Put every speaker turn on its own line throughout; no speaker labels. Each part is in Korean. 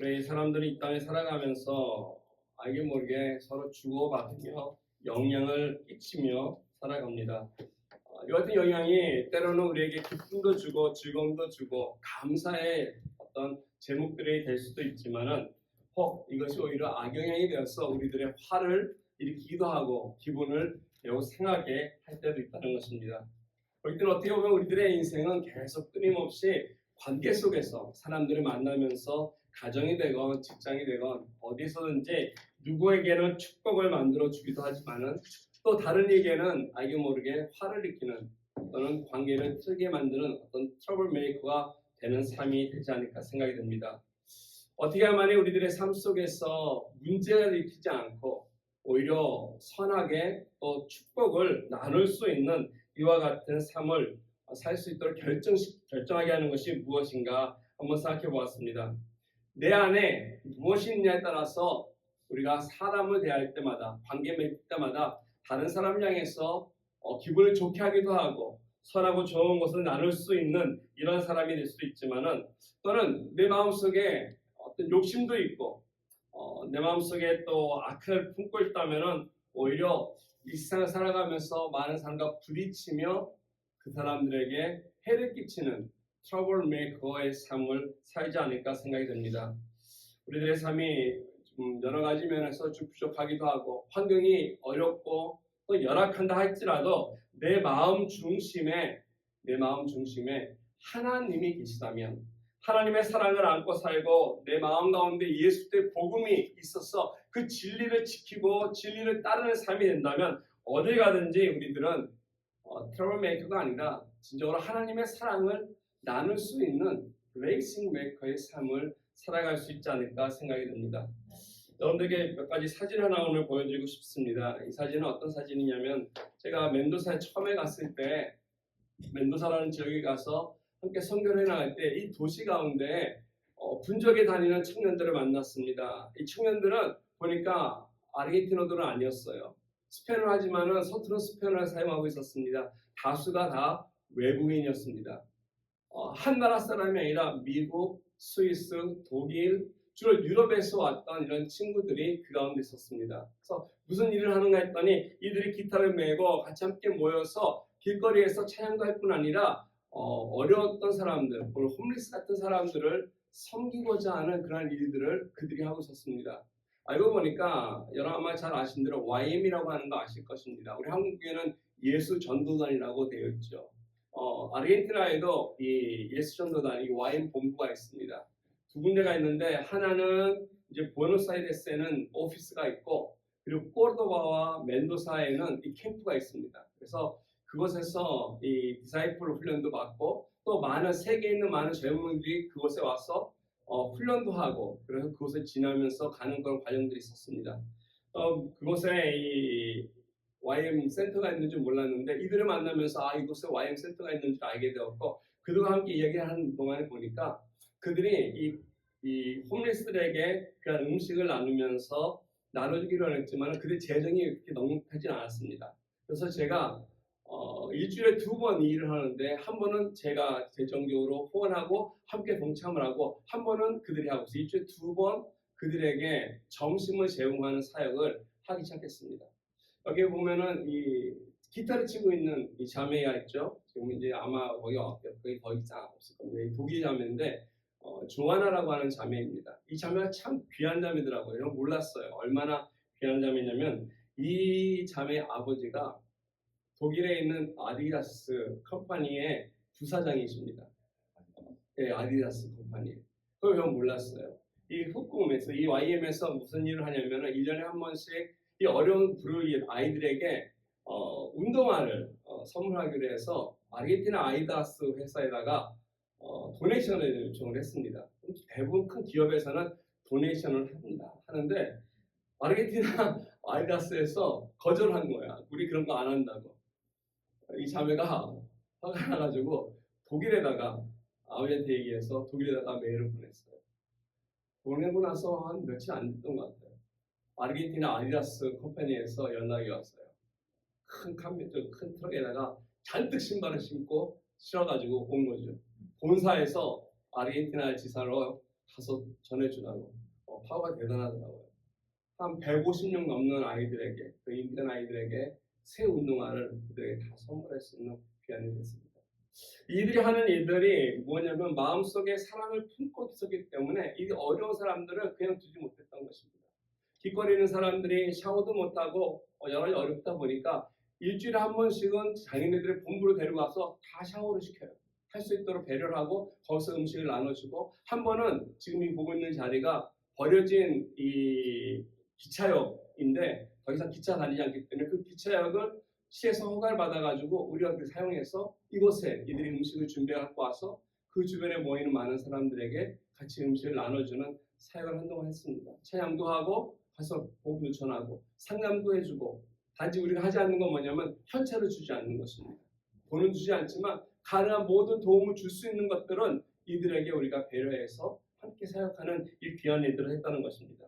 우리 사람들이 이 땅에 살아가면서 알게 모르게 서로 주고받으며 영향을 끼치며 살아갑니다. 이 같은 영향이 때로는 우리에게 기쁨도 주고 즐거움도 주고 감사의 어떤 제목들이 될 수도 있지만은 혹 이것이 오히려 악영향이 되어서 우리들의 화를 일으키기도 하고 기분을 매우 상하게 할 때도 있다는 것입니다. 그럴 때는 어떻게 보면 우리들의 인생은 계속 끊임없이 관계 속에서 사람들을 만나면서 가정이 되건 직장이 되건 어디서든지 누구에게는 축복을 만들어 주기도 하지만은 또 다른 이에게는 알게 모르게 화를 일으키는 또는 관계를 틀게 만드는 어떤 트러블 메이커가 되는 삶이 되지 않을까 생각이 듭니다. 어떻게 하면 우리들의 삶 속에서 문제가 일으키지 않고 오히려 선하게 또 축복을 나눌 수 있는 이와 같은 삶을 살 수 있도록 결정하게 하는 것이 무엇인가 한번 생각해 보았습니다. 내 안에 무엇이 있냐에 따라서 우리가 사람을 대할 때마다 관계 맺을 때마다 다른 사람을 향해서 기분을 좋게 하기도 하고 선하고 좋은 것을 나눌 수 있는 이런 사람이 될 수도 있지만은 또는 내 마음속에 어떤 욕심도 있고 내 마음속에 또 악을 품고 있다면은 오히려 이 세상을 살아가면서 많은 사람과 부딪히며 그 사람들에게 해를 끼치는 트러블 메이커의 삶을 살지 않을까 생각이 듭니다. 우리들의 삶이 좀 여러 가지 면에서 좀 부족하기도 하고 환경이 어렵고 또 열악한다 할지라도 내 마음 중심에 하나님이 계시다면 하나님의 사랑을 안고 살고 내 마음 가운데 예수의 복음이 있어서 그 진리를 지키고 진리를 따르는 삶이 된다면 어딜 가든지 우리들은 트러블 메이커가 아니라 진정으로 하나님의 사랑을 나눌 수 있는 블레이싱 메이커의 삶을 살아갈 수 있지 않을까 생각이 듭니다. 여러분들에게 몇 가지 사진 하나 오늘 보여드리고 싶습니다. 이 사진은 어떤 사진이냐면 제가 멘도사에 처음에 갔을 때 멘도사라는 지역에 가서 함께 선교를 해나갈 때 이 도시 가운데 분적에 다니는 청년들을 만났습니다. 이 청년들은 보니까 아르헨티나들은 아니었어요. 스페인을 하지만은 서투른 스페인어를 사용하고 있었습니다. 다수가 다 외국인이었습니다. 한 나라 사람이 아니라 미국, 스위스, 독일, 주로 유럽에서 왔던 이런 친구들이 그 가운데 있었습니다. 그래서 무슨 일을 하는가 했더니 이들이 기타를 메고 같이 함께 모여서 길거리에서 찬양도 할 뿐 아니라 어려웠던 사람들, 홈리스 같은 사람들을 섬기고자 하는 그런 일들을 그들이 하고 있었습니다. 알고 보니까 여러분 아마 잘 아신 대로 YM이라고 하는 거 아실 것입니다. 우리 한국에는 예수 전도단이라고 되어 있죠. 아르헨티나에도 이 예수 전도단, 이 YM 본부가 있습니다. 두 군데가 있는데 하나는 이제 부에노스아이레스에는 오피스가 있고 그리고 코르도바와 멘도사에는 이 캠프가 있습니다. 그래서 그곳에서 이 디사이플 훈련도 받고 또 세계에 있는 많은 젊은이들이 그곳에 와서 훈련도 하고 그래서 그곳을 지나면서 가는 그런 과정들이 있었습니다. 그곳에 이 YM 센터가 있는 줄 몰랐는데 이들을 만나면서 이곳에 YM 센터가 있는 줄 알게 되었고 그들과 함께 이야기하는 동안에 보니까 그들이 이 홈리스들에게 그런 음식을 나눠주기로 했지만 그들의 재정이 그렇게 넉넉하지 않았습니다. 그래서 제가 일주일에 2번 이 일을 하는데 한 번은 제가 재정적으로 후원하고 함께 동참을 하고 한 번은 그들이 하고 있어요. 일주일에 2번 그들에게 점심을 제공하는 사역을 하기 시작했습니다. 여기 보면은 이 기타를 치고 있는 이 자매가 있죠. 지금 이제 아마 거기 더 이상 없을 겁니다. 독일 자매인데 조아나라고 하는 자매입니다. 이 자매가 참 귀한 자매더라고요. 이런 몰랐어요. 얼마나 귀한 자매냐면 이 자매의 아버지가 독일에 있는 아디다스 컴퍼니의 부사장이십니다. 네, 아디다스 컴퍼니. 그걸 전 몰랐어요. 이 후꿈에서 이 YM에서 무슨 일을 하냐면은 1년에 한 번씩 이 어려운 부르일 아이들에게 운동화를 선물하기로 해서 아르헨티나 아디다스 회사에다가 도네이션을 요청을 했습니다. 대부분 큰 기업에서는 도네이션을 하는데 아르헨티나 아디다스에서 거절한 거야. 우리 그런 거 안 한다고. 이 자매가 화가 나가지고 독일에다가 아버지한테 얘기해서 독일에다가 메일을 보냈어요. 보내고 나서 한 며칠 안 됐던 것 같아요. 아르헨티나 아디다스 컴퍼니에서 연락이 왔어요. 큰 트럭에다가 잔뜩 신발을 신고 실어가지고 온 거죠. 본사에서 아르헨티나 지사로 가서 전해주라고. 파워가 대단하더라고요. 한 150명 넘는 아이들에게, 그 인디언 아이들에게 새 운동화를 그들에게 다 선물할 수 있는 귀한 일이 됐습니다. 이들이 하는 일들이 뭐냐면 마음속에 사랑을 품고 있었기 때문에 이 어려운 사람들을 그냥 두지 못했던 것입니다. 기꺼리는 사람들이 샤워도 못하고 여러 가지 어렵다 보니까 일주일에 한 번씩은 자기네들의 본부로 데려가서 다 샤워를 시켜요. 할 수 있도록 배려를 하고 거기서 음식을 나눠주고, 한 번은 지금 이 보고 있는 자리가 버려진 이 기차역인데 더 이상 기차 다니지 않기 때문에 그 기차역을 시에서 허가를 받아가지고 우리가 그 사용해서 이곳에 이들이 음식을 준비해 갖고 와서 그 주변에 모이는 많은 사람들에게 같이 음식을 나눠주는 사역을 한동안 했습니다. 찬양도 하고 가서 복음도 전하고 상담도 해주고, 단지 우리가 하지 않는 건 뭐냐면 현찰을 주지 않는 것입니다. 돈은 주지 않지만 가능한 모든 도움을 줄 수 있는 것들은 이들에게 우리가 배려해서 함께 사역하는 이 귀한 일들을 했다는 것입니다.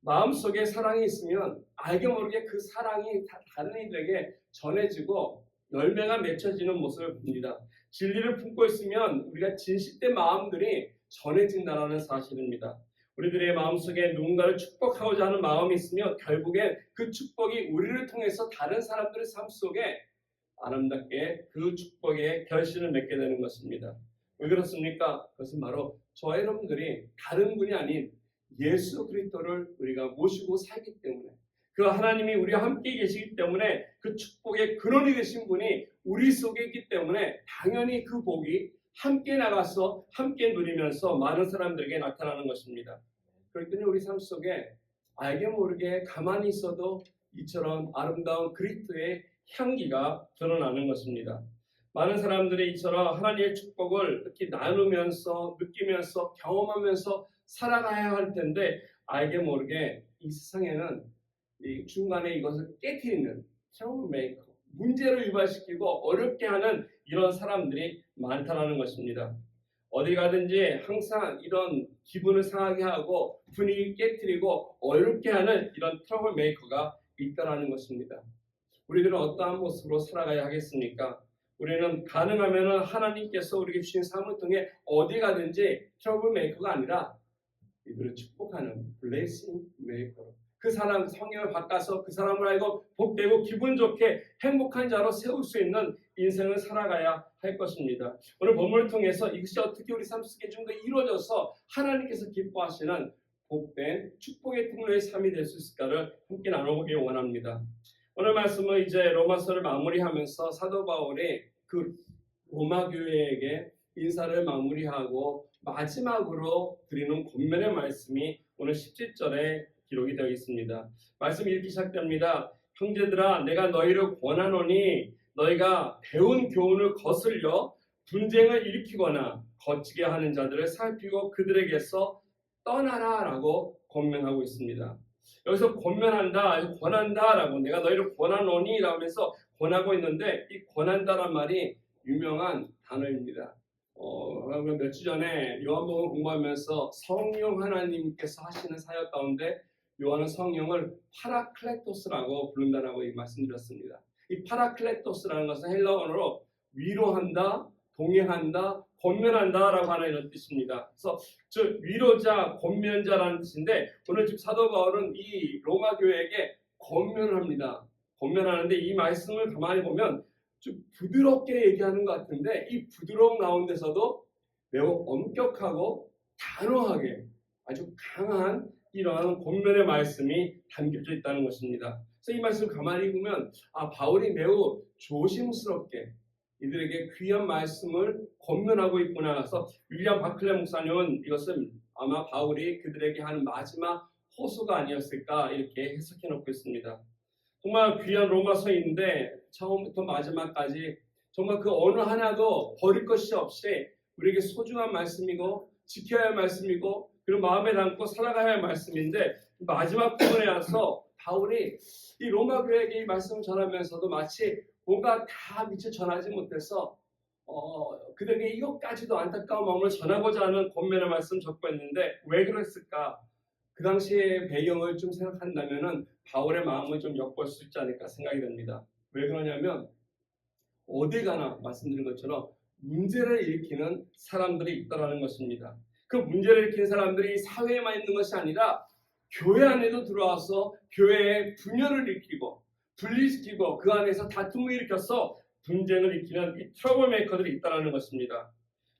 마음속에 사랑이 있으면 알게 모르게 그 사랑이 다른 이들에게 전해지고 열매가 맺혀지는 모습을 봅니다. 진리를 품고 있으면 우리가 진실된 마음들이 전해진다는 사실입니다. 우리들의 마음속에 누군가를 축복하고자 하는 마음이 있으면 결국엔 그 축복이 우리를 통해서 다른 사람들의 삶 속에 아름답게 그 축복의 결실을 맺게 되는 것입니다. 왜 그렇습니까? 그것은 바로 저와 여러분들이 다른 분이 아닌 예수 그리스도를 우리가 모시고 살기 때문에, 그 하나님이 우리와 함께 계시기 때문에, 그 축복의 근원이 되신 분이 우리 속에 있기 때문에 당연히 그 복이 함께 나가서 함께 누리면서 많은 사람들에게 나타나는 것입니다. 그렇기 때문에 우리 삶 속에 알게 모르게 가만히 있어도 이처럼 아름다운 그리스도의 향기가 드러나는 것입니다. 많은 사람들이 이처럼 하나님의 축복을 이렇게 나누면서 느끼면서 경험하면서 살아가야 할 텐데, 알게 모르게 이 세상에는 이 중간에 이것을 깨트리는 트러블 메이커, 문제를 유발시키고 어렵게 하는 이런 사람들이 많다는 것입니다. 어디 가든지 항상 이런 기분을 상하게 하고 분위기 깨트리고 어렵게 하는 이런 트러블 메이커가 있다는 것입니다. 우리들은 어떠한 모습으로 살아가야 하겠습니까? 우리는 가능하면 하나님께서 우리에게 주신 삶을 통해 어디 가든지 트러블 메이커가 아니라 이들을 축복하는 블레싱 메이커로, 그 사람 성령을 바꿔서 그 사람을 알고 복되고 기분 좋게 행복한 자로 세울 수 있는 인생을 살아가야 할 것입니다. 오늘 본문을 통해서 이것이 어떻게 우리 삶 속에 좀 더 이루어져서 하나님께서 기뻐하시는 복된 축복의 통로의 삶이 될 수 있을까를 함께 나눠보기 원합니다. 오늘 말씀은 이제 로마서를 마무리하면서 사도 바울이 그 로마 교회에게 인사를 마무리하고 마지막으로 드리는 권면의 말씀이 오늘 17절에 기록이 되어 있습니다. 말씀이 이렇게 시작됩니다. 형제들아, 내가 너희를 권하노니 너희가 배운 교훈을 거슬려 분쟁을 일으키거나 거치게 하는 자들을 살피고 그들에게서 떠나라라고 권면하고 있습니다. 여기서 권면한다, 권한다라고, 내가 너희를 권하노니 라면서 권하고 있는데, 이 권한다란 말이 유명한 단어입니다. 몇 주 전에 요한복음 공부하면서 성령 하나님께서 하시는 사역 가운데 요한은 성령을 파라클레토스라고 부른다라고 말씀드렸습니다. 이 파라클레토스라는 것은 헬라어로 위로한다, 동행한다, 권면한다라고 하는 이런 뜻입니다. 그래서 즉 위로자, 권면자라는 뜻인데, 오늘 지금 사도 바울은 이 로마 교회에게 권면을 합니다. 권면하는데 이 말씀을 가만히 보면 좀 부드럽게 얘기하는 것 같은데, 이 부드러움 가운데서도 매우 엄격하고 단호하게 아주 강한 이러한 권면의 말씀이 담겨져 있다는 것입니다. 그래서 이 말씀을 가만히 보면 바울이 매우 조심스럽게 이들에게 귀한 말씀을 권면하고 있구나. 그래서 윌리엄 바클레 목사님은 이것은 아마 바울이 그들에게 하는 마지막 호소가 아니었을까 이렇게 해석해 놓고 있습니다. 정말 귀한 로마서인데 처음부터 마지막까지 정말 그 어느 하나도 버릴 것이 없이 우리에게 소중한 말씀이고 지켜야 할 말씀이고 그리고 마음에 담고 살아가야 할 말씀인데, 마지막 부분에 와서 바울이 이 로마 교회에게 이 말씀을 전하면서도 마치 뭔가 다 미처 전하지 못해서 그들에게 이것까지도 안타까운 마음을 전하고자 하는 권면의 말씀을 적고 있는데, 왜 그랬을까? 그 당시의 배경을 좀 생각한다면은 바울의 마음을 좀 엿볼 수 있지 않을까 생각이 됩니다. 왜 그러냐면 어디 가나 말씀드린 것처럼 문제를 일으키는 사람들이 있다라는 것입니다. 그 문제를 일으킨 사람들이 사회에만 있는 것이 아니라 교회 안에도 들어와서 교회에 분열을 일으키고 분리시키고 그 안에서 다툼을 일으켜서 분쟁을 일으키는 이 트러블 메이커들이 있다는 것입니다.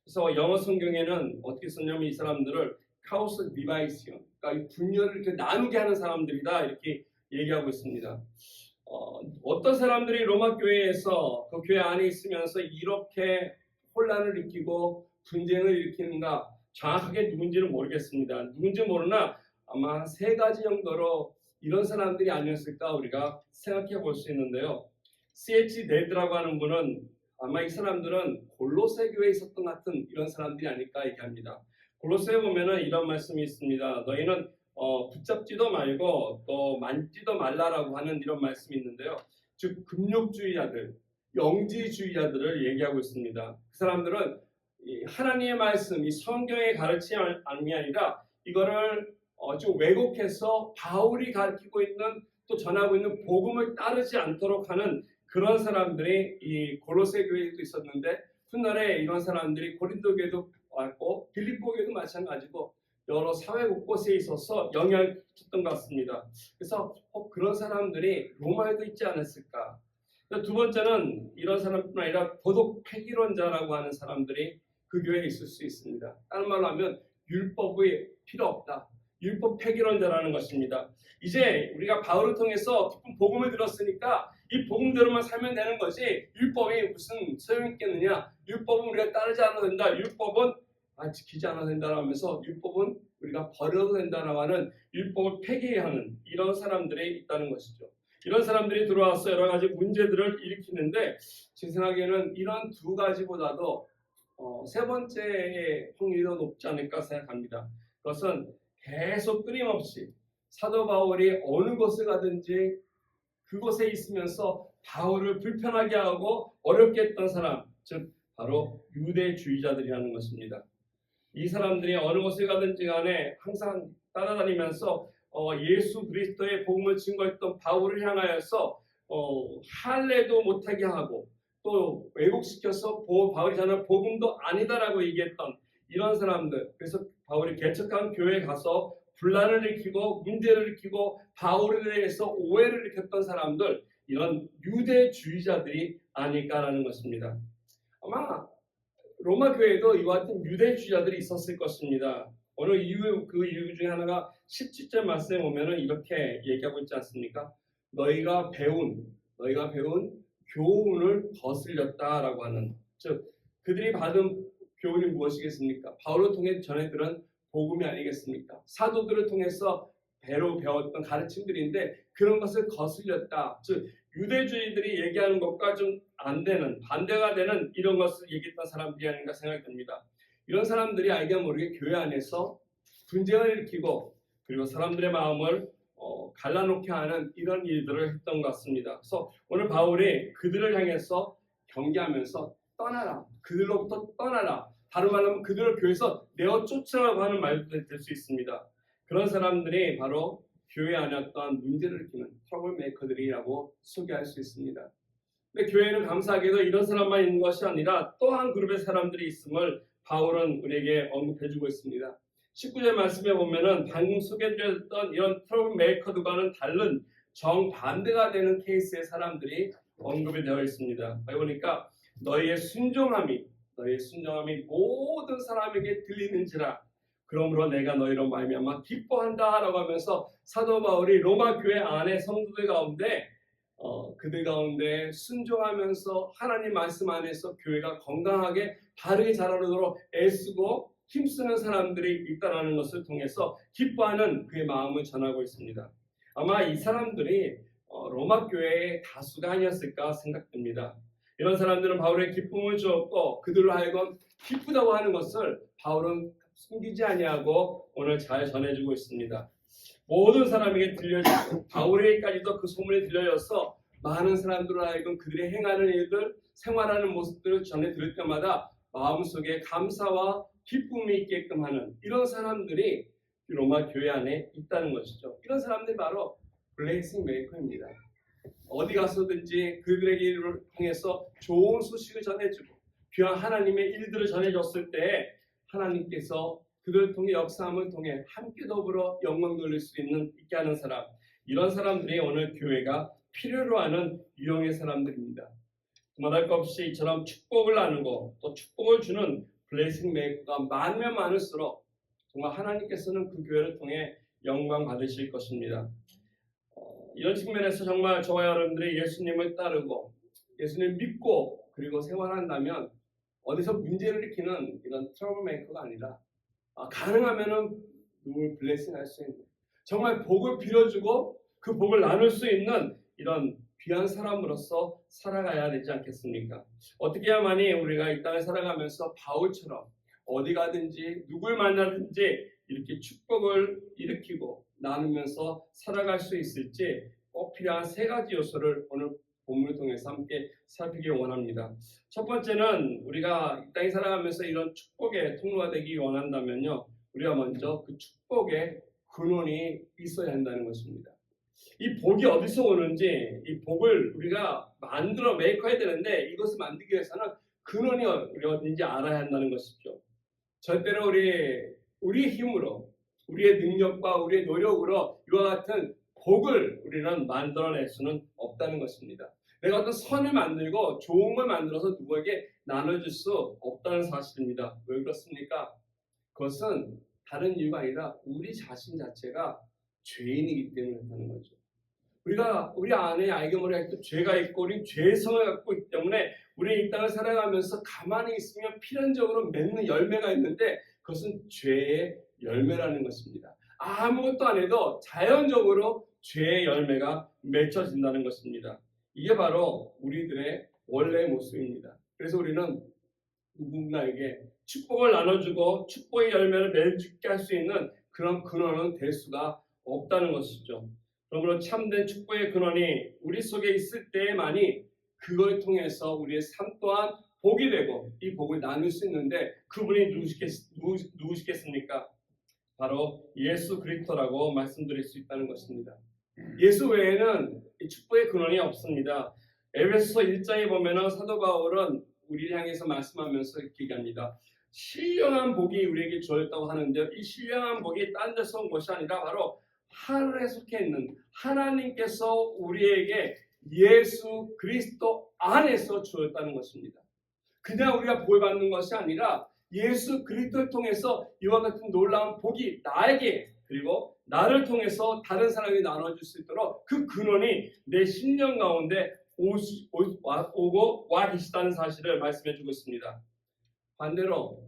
그래서 영어 성경에는 어떻게 썼냐면 이 사람들을 카오스 디바이시온, 그러니까 이 분열을 이렇게 나누게 하는 사람들이다 이렇게 얘기하고 있습니다. 어떤 사람들이 로마 교회에서 그 교회 안에 있으면서 이렇게 혼란을 일으키고 분쟁을 일으키는가 정확하게 누군지는 모르겠습니다. 누군지 모르나 아마 세 가지 정도로 이런 사람들이 아니었을까 우리가 생각해 볼 수 있는데요. C.H. 데드라고 하는 분은 아마 이 사람들은 골로새 교회에 있었던 같은 이런 사람들이 아닐까 얘기합니다. 골로새에 보면은 이런 말씀이 있습니다. 너희는 붙잡지도 말고 또 만지도 말라라고 하는 이런 말씀이 있는데요. 즉 금욕주의자들, 영지주의자들을 얘기하고 있습니다. 그 사람들은 이 하나님의 말씀, 이 성경의 가르침이 아니라 이거를 좀 왜곡해서 바울이 가르치고 있는 또 전하고 있는 복음을 따르지 않도록 하는 그런 사람들이 이 골로새 교회에도 있었는데 훗날에 이런 사람들이 고린도 교회도 왔고 빌립보 교회도 마찬가지고 여러 사회 곳곳에 있어서 영향을 줬던 것 같습니다. 그래서 그런 사람들이 로마에도 있지 않았을까. 두 번째는 이런 사람뿐 아니라 도덕 폐기론자라고 하는 사람들이 그 교회에 있을 수 있습니다. 다른 말로 하면 율법이 필요 없다. 율법 폐기론자라는 것입니다. 이제 우리가 바울을 통해서 기쁜 복음을 들었으니까 이 복음대로만 살면 되는 거지 율법이 무슨 소용이 있겠느냐. 율법은 우리가 따르지 않아도 된다. 율법은 지키지 않아도 된다라고 하면서 율법은 우리가 버려도 된다라고 하는 율법을 폐기하는 이런 사람들이 있다는 것이죠. 이런 사람들이 들어와서 여러 가지 문제들을 일으키는데 제 생각에는 이런 두 가지보다도 세 번째의 확률이 더 높지 않을까 생각합니다. 그것은 계속 끊임없이 사도 바울이 어느 곳에 가든지 그곳에 있으면서 바울을 불편하게 하고 어렵게 했던 사람, 즉 바로 유대주의자들이라는 것입니다. 이 사람들이 어느 곳에 가든지 간에 항상 따라다니면서 예수 그리스도의 복음을 증거했던 바울을 향하여서 할례도 못하게 하고 또 왜곡시켜서 바울이 전한 복음도 아니다라고 얘기했던 이런 사람들. 그래서 바울이 개척한 교회에 가서 분란을 일으키고 문제를 일으키고 바울에 대해서 오해를 일으켰던 사람들, 이런 유대주의자들이 아닐까라는 것입니다. 아마 로마 교회에도 이와 같은 유대주의자들이 있었을 것입니다. 어느 이유, 그 이유 중에 하나가 17절 말씀에 보면은 이렇게 얘기하고 있지 않습니까? 너희가 배운 교훈을 거슬렸다라고 하는, 즉 그들이 받은 교훈이 무엇이겠습니까? 바울을 통해 전해 들은 복음이 아니겠습니까? 사도들을 통해서 배로 배웠던 가르침들인데 그런 것을 거슬렸다. 즉 유대주의들이 얘기하는 것과 좀 안 되는, 반대가 되는 이런 것을 얘기했던 사람들이 아닌가 생각이 듭니다. 이런 사람들이 알게 모르게 교회 안에서 분쟁을 일으키고 그리고 사람들의 마음을 갈라놓게 하는 이런 일들을 했던 것 같습니다. 그래서 오늘 바울이 그들을 향해서 경계하면서 떠나라. 그들로부터 떠나라. 다른 말로 하면 그들을 교회에서 내어 쫓으라고 하는 말도 될 수 있습니다. 그런 사람들이 바로 교회 안에 어떤 문제를 일으키는 트러블 메이커들이라고 소개할 수 있습니다. 근데 교회는 감사하게도 이런 사람만 있는 것이 아니라 또 한 그룹의 사람들이 있음을 바울은 우리에게 언급해주고 있습니다. 19절 말씀에 보면은 방금 소개해드렸던 이런 트러블 메이커들과는 다른 정반대가 되는 케이스의 사람들이 언급이 되어 있습니다. 보니까 너희의 순종함이 모든 사람에게 들리는지라 그러므로 내가 너희로 말미암아 기뻐한다라고 하면서 사도 바울이 로마 교회 안에 성도들 가운데 그들 가운데 순종하면서 하나님 말씀 안에서 교회가 건강하게 바르게 자라도록 애쓰고 힘쓰는 사람들이 있다는 것을 통해서 기뻐하는 그의 마음을 전하고 있습니다. 아마 이 사람들이 로마 교회의 다수가 아니었을까 생각됩니다. 이런 사람들은 바울의 기쁨을 주었고 그들로 하여금 기쁘다고 하는 것을 바울은 숨기지 아니하고 오늘 잘 전해주고 있습니다. 모든 사람에게 들려지고 바울에게까지도 그 소문이 들려져서 많은 사람들로 하여금 그들의 행하는 일들, 생활하는 모습들을 전해 들을 때마다 마음속에 감사와 기쁨이 있게끔 하는 이런 사람들이 로마 교회 안에 있다는 것이죠. 이런 사람들이 바로 블레이싱 메이커입니다. 어디 가서든지 그들에게 일을 통해서 좋은 소식을 전해주고 귀한 하나님의 일들을 전해줬을 때 하나님께서 그들을 통해 역사함을 통해 함께 더불어 영광 돌릴 수 있게 하는 사람, 이런 사람들이 오늘 교회가 필요로 하는 유형의 사람들입니다. 말할 것 없이 이처럼 축복을 나누고 또 축복을 주는 블레싱 메이커가 많으면 많을수록 정말 하나님께서는 그 교회를 통해 영광 받으실 것입니다. 이런 측면에서 정말 저와 여러분들이 예수님을 따르고 예수님을 믿고 그리고 생활한다면 어디서 문제를 일으키는 이런 트러블 메이커가 아니라 가능하면은 누굴 블레싱할 수 있는 정말 복을 빌어주고 그 복을 나눌 수 있는 이런 귀한 사람으로서 살아가야 되지 않겠습니까? 어떻게 해야만이 우리가 이 땅을 살아가면서 바울처럼 어디 가든지 누굴 만나든지 이렇게 축복을 일으키고 나누면서 살아갈 수 있을지 꼭 필요한 세 가지 요소를 오늘 본문을 통해서 함께 살피기 원합니다. 첫 번째는 우리가 이 땅에 살아가면서 이런 축복의 통로가 되기 원한다면요, 우리가 먼저 그 축복의 근원이 있어야 한다는 것입니다. 이 복이 어디서 오는지 이 복을 우리가 만들어 메이커해야 되는데 이것을 만들기 위해서는 근원이 어딘지 알아야 한다는 것이죠. 절대로 우리의 힘으로 우리의 능력과 우리의 노력으로 이와 같은 복을 우리는 만들어낼 수는 없다는 것입니다. 내가 어떤 선을 만들고 좋은 걸 만들어서 누구에게 나눠줄 수 없다는 사실입니다. 왜 그렇습니까? 그것은 다른 이유가 아니라 우리 자신 자체가 죄인이기 때문에 그렇다는 거죠. 우리 안에 알게 모르게 또 죄가 있고 우리 죄성을 갖고 있기 때문에 우리 이 땅을 살아가면서 가만히 있으면 필연적으로 맺는 열매가 있는데 그것은 죄의 열매라는 것입니다. 아무것도 안 해도 자연적으로 죄의 열매가 맺혀진다는 것입니다. 이게 바로 우리들의 원래의 모습입니다. 그래서 우리는 누군가에게 축복을 나눠주고 축복의 열매를 맺게 할 수 있는 그런 근원은 될 수가 없다는 것이죠. 그러므로 참된 축복의 근원이 우리 속에 있을 때만이 그걸 통해서 우리의 삶 또한 복이 되고 이 복을 나눌 수 있는데 그분이 누구시겠습니까? 바로 예수 그리스도라고 말씀드릴 수 있다는 것입니다. 예수 외에는 이 축복의 근원이 없습니다. 에베소서 1장에 보면은 사도 바울은 우리를 향해서 말씀하면서 이렇게 얘기합니다. 신령한 복이 우리에게 주어졌다고 하는데 이 신령한 복이 딴 데서 온 것이 아니라 바로 하늘에 속해 있는 하나님께서 우리에게 예수 그리스도 안에서 주었다는 것입니다. 그냥 우리가 복을 받는 것이 아니라 예수 그리스도를 통해서 이와 같은 놀라운 복이 나에게 그리고 나를 통해서 다른 사람이 나눠줄 수 있도록 그 근원이 내 심령 가운데 오고 와 계시다는 사실을 말씀해주고 있습니다. 반대로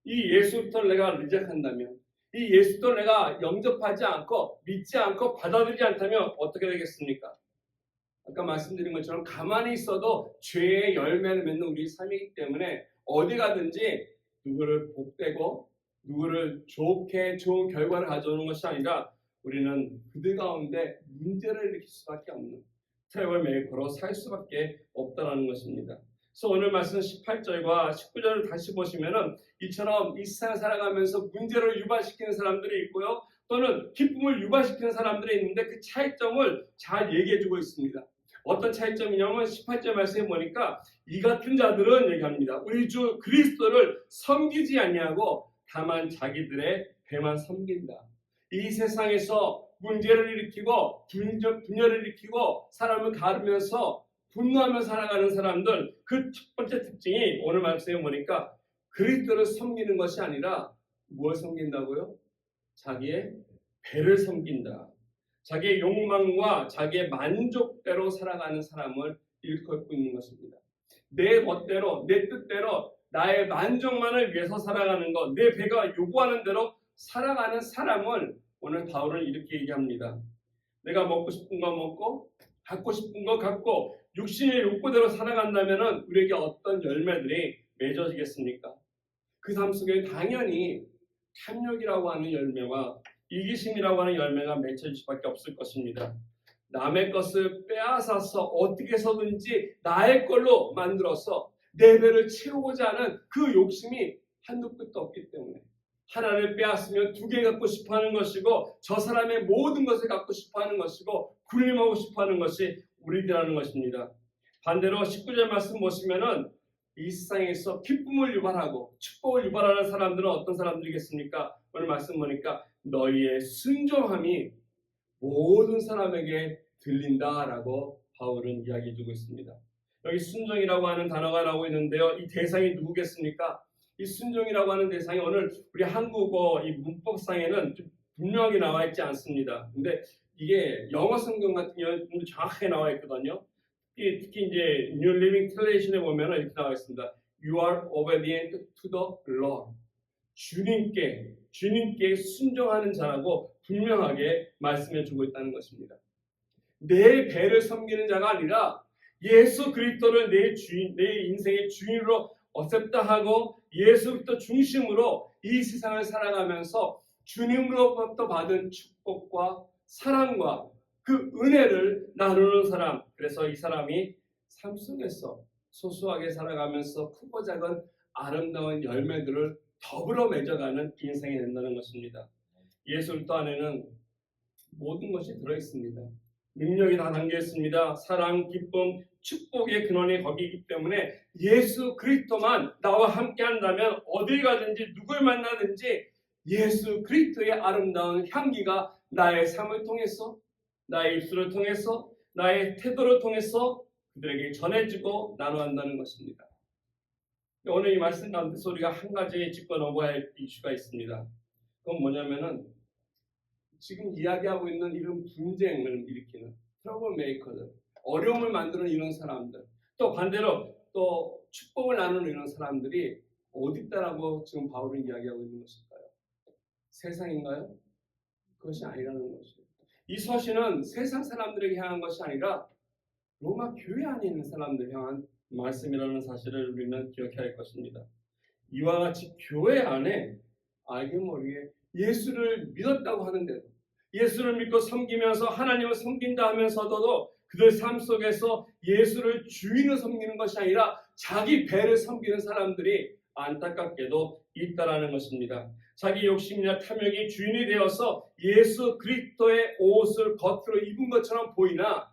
이 예수를 내가 리젝한다면 이 예수도 내가 영접하지 않고 믿지 않고 받아들이지 않다면 어떻게 되겠습니까? 아까 말씀드린 것처럼 가만히 있어도 죄의 열매를 맺는 우리 삶이기 때문에 어디 가든지 누구를 복되고 누구를 좋게 좋은 결과를 가져오는 것이 아니라 우리는 그들 가운데 문제를 일으킬 수밖에 없는 트러블 메이커로 살 수밖에 없다는 것입니다. 그래서 오늘 말씀 18절과 19절을 다시 보시면은 이처럼 이 세상을 살아가면서 문제를 유발시키는 사람들이 있고요. 또는 기쁨을 유발시키는 사람들이 있는데 그 차이점을 잘 얘기해주고 있습니다. 어떤 차이점이냐면 18절 말씀에 보니까 이 같은 자들은 얘기합니다. 우리 주 그리스도를 섬기지 아니하고 다만 자기들의 배만 섬긴다. 이 세상에서 문제를 일으키고 분열을 일으키고 사람을 가르면서 분노하며 살아가는 사람들 그 첫 번째 특징이 오늘 말씀에 보니까 그리스도를 섬기는 것이 아니라 무엇을 섬긴다고요? 자기의 배를 섬긴다. 자기의 욕망과 자기의 만족대로 살아가는 사람을 일컫고 있는 것입니다. 내 멋대로 내 뜻대로 나의 만족만을 위해서 살아가는 것, 내 배가 요구하는 대로 살아가는 사람을 오늘 바울은 이렇게 얘기합니다. 내가 먹고 싶은 거 먹고 갖고 싶은 거 갖고 육신의 욕구대로 살아간다면 우리에게 어떤 열매들이 맺어지겠습니까? 그 삶 속에 당연히 탐욕이라고 하는 열매와 이기심이라고 하는 열매가 맺혀질 수밖에 없을 것입니다. 남의 것을 빼앗아서 어떻게 해서든지 나의 걸로 만들어서 내 배를 채우고자 하는 그 욕심이 한두 끝도 없기 때문에 하나를 빼앗으면 두 개 갖고 싶어하는 것이고 저 사람의 모든 것을 갖고 싶어하는 것이고 군림하고 싶어하는 것이 우리들하는 것입니다. 반대로 19절 말씀 보시면은 이 세상에서 기쁨을 유발하고 축복을 유발하는 사람들은 어떤 사람들이겠습니까? 오늘 말씀 보니까 너희의 순종함이 모든 사람에게 들린다라고 바울은 이야기해 주고 있습니다. 여기 순종이라고 하는 단어가 나오고 있는데요. 이 대상이 누구겠습니까? 이 순종이라고 하는 대상이 오늘 우리 한국어 이 문법상에는 좀 분명하게 나와 있지 않습니다. 근데 이게 영어 성경 같은 경우는 좀 정확하게 나와 있거든요. 특히 이제 New Living Translation에 보면 이렇게 나와 있습니다. You are obedient to the Lord. 주님께 순종하는 자라고 분명하게 말씀해 주고 있다는 것입니다. 내 배를 섬기는 자가 아니라 예수 그리스도를 내 인생의 주인으로 어셉다 하고 예수 그리스도 중심으로 이 세상을 살아가면서 주님으로부터 받은 축복과 사랑과 그 은혜를 나누는 사람. 그래서 이 사람이 삶 속에서 소소하게 살아가면서 크고 작은 아름다운 열매들을 더불어 맺어가는 인생이 된다는 것입니다. 예수 그리스도 안에는 모든 것이 들어있습니다. 능력이 다 담겨 있습니다. 사랑, 기쁨, 축복의 근원이 거기이기 때문에 예수 그리스도만 나와 함께 한다면 어딜 가든지 누굴 만나든지 예수 그리스도의 아름다운 향기가 나의 삶을 통해서, 나의 입술을 통해서, 나의 태도를 통해서 그들에게 전해지고 나눠간다는 것입니다. 오늘 이 말씀 가운데서 우리가 한 가지 짚고 넘어가야 할 이슈가 있습니다. 그건 뭐냐면은 지금 이야기하고 있는 이런 분쟁을 일으키는 트러블 메이커들, 어려움을 만드는 이런 사람들, 또 반대로 또 축복을 나누는 이런 사람들이 어디 있다라고 지금 바울은 이야기하고 있는 것일까요? 세상인가요? 그것이 아니라는 것이에요. 이 서신은 세상 사람들에게 향한 것이 아니라 로마 교회 안에 있는 사람들 향한 말씀이라는 사실을 우리는 기억해야 할 것입니다. 이와 같이 교회 안에 알게 모르게 예수를 믿었다고 하는데도, 예수를 믿고 섬기면서 하나님을 섬긴다 하면서도 그들 삶 속에서 예수를 주인을 섬기는 것이 아니라 자기 배를 섬기는 사람들이 안타깝게도 있다라는 것입니다. 자기 욕심이나 탐욕이 주인이 되어서 예수 그리스도의 옷을 겉으로 입은 것처럼 보이나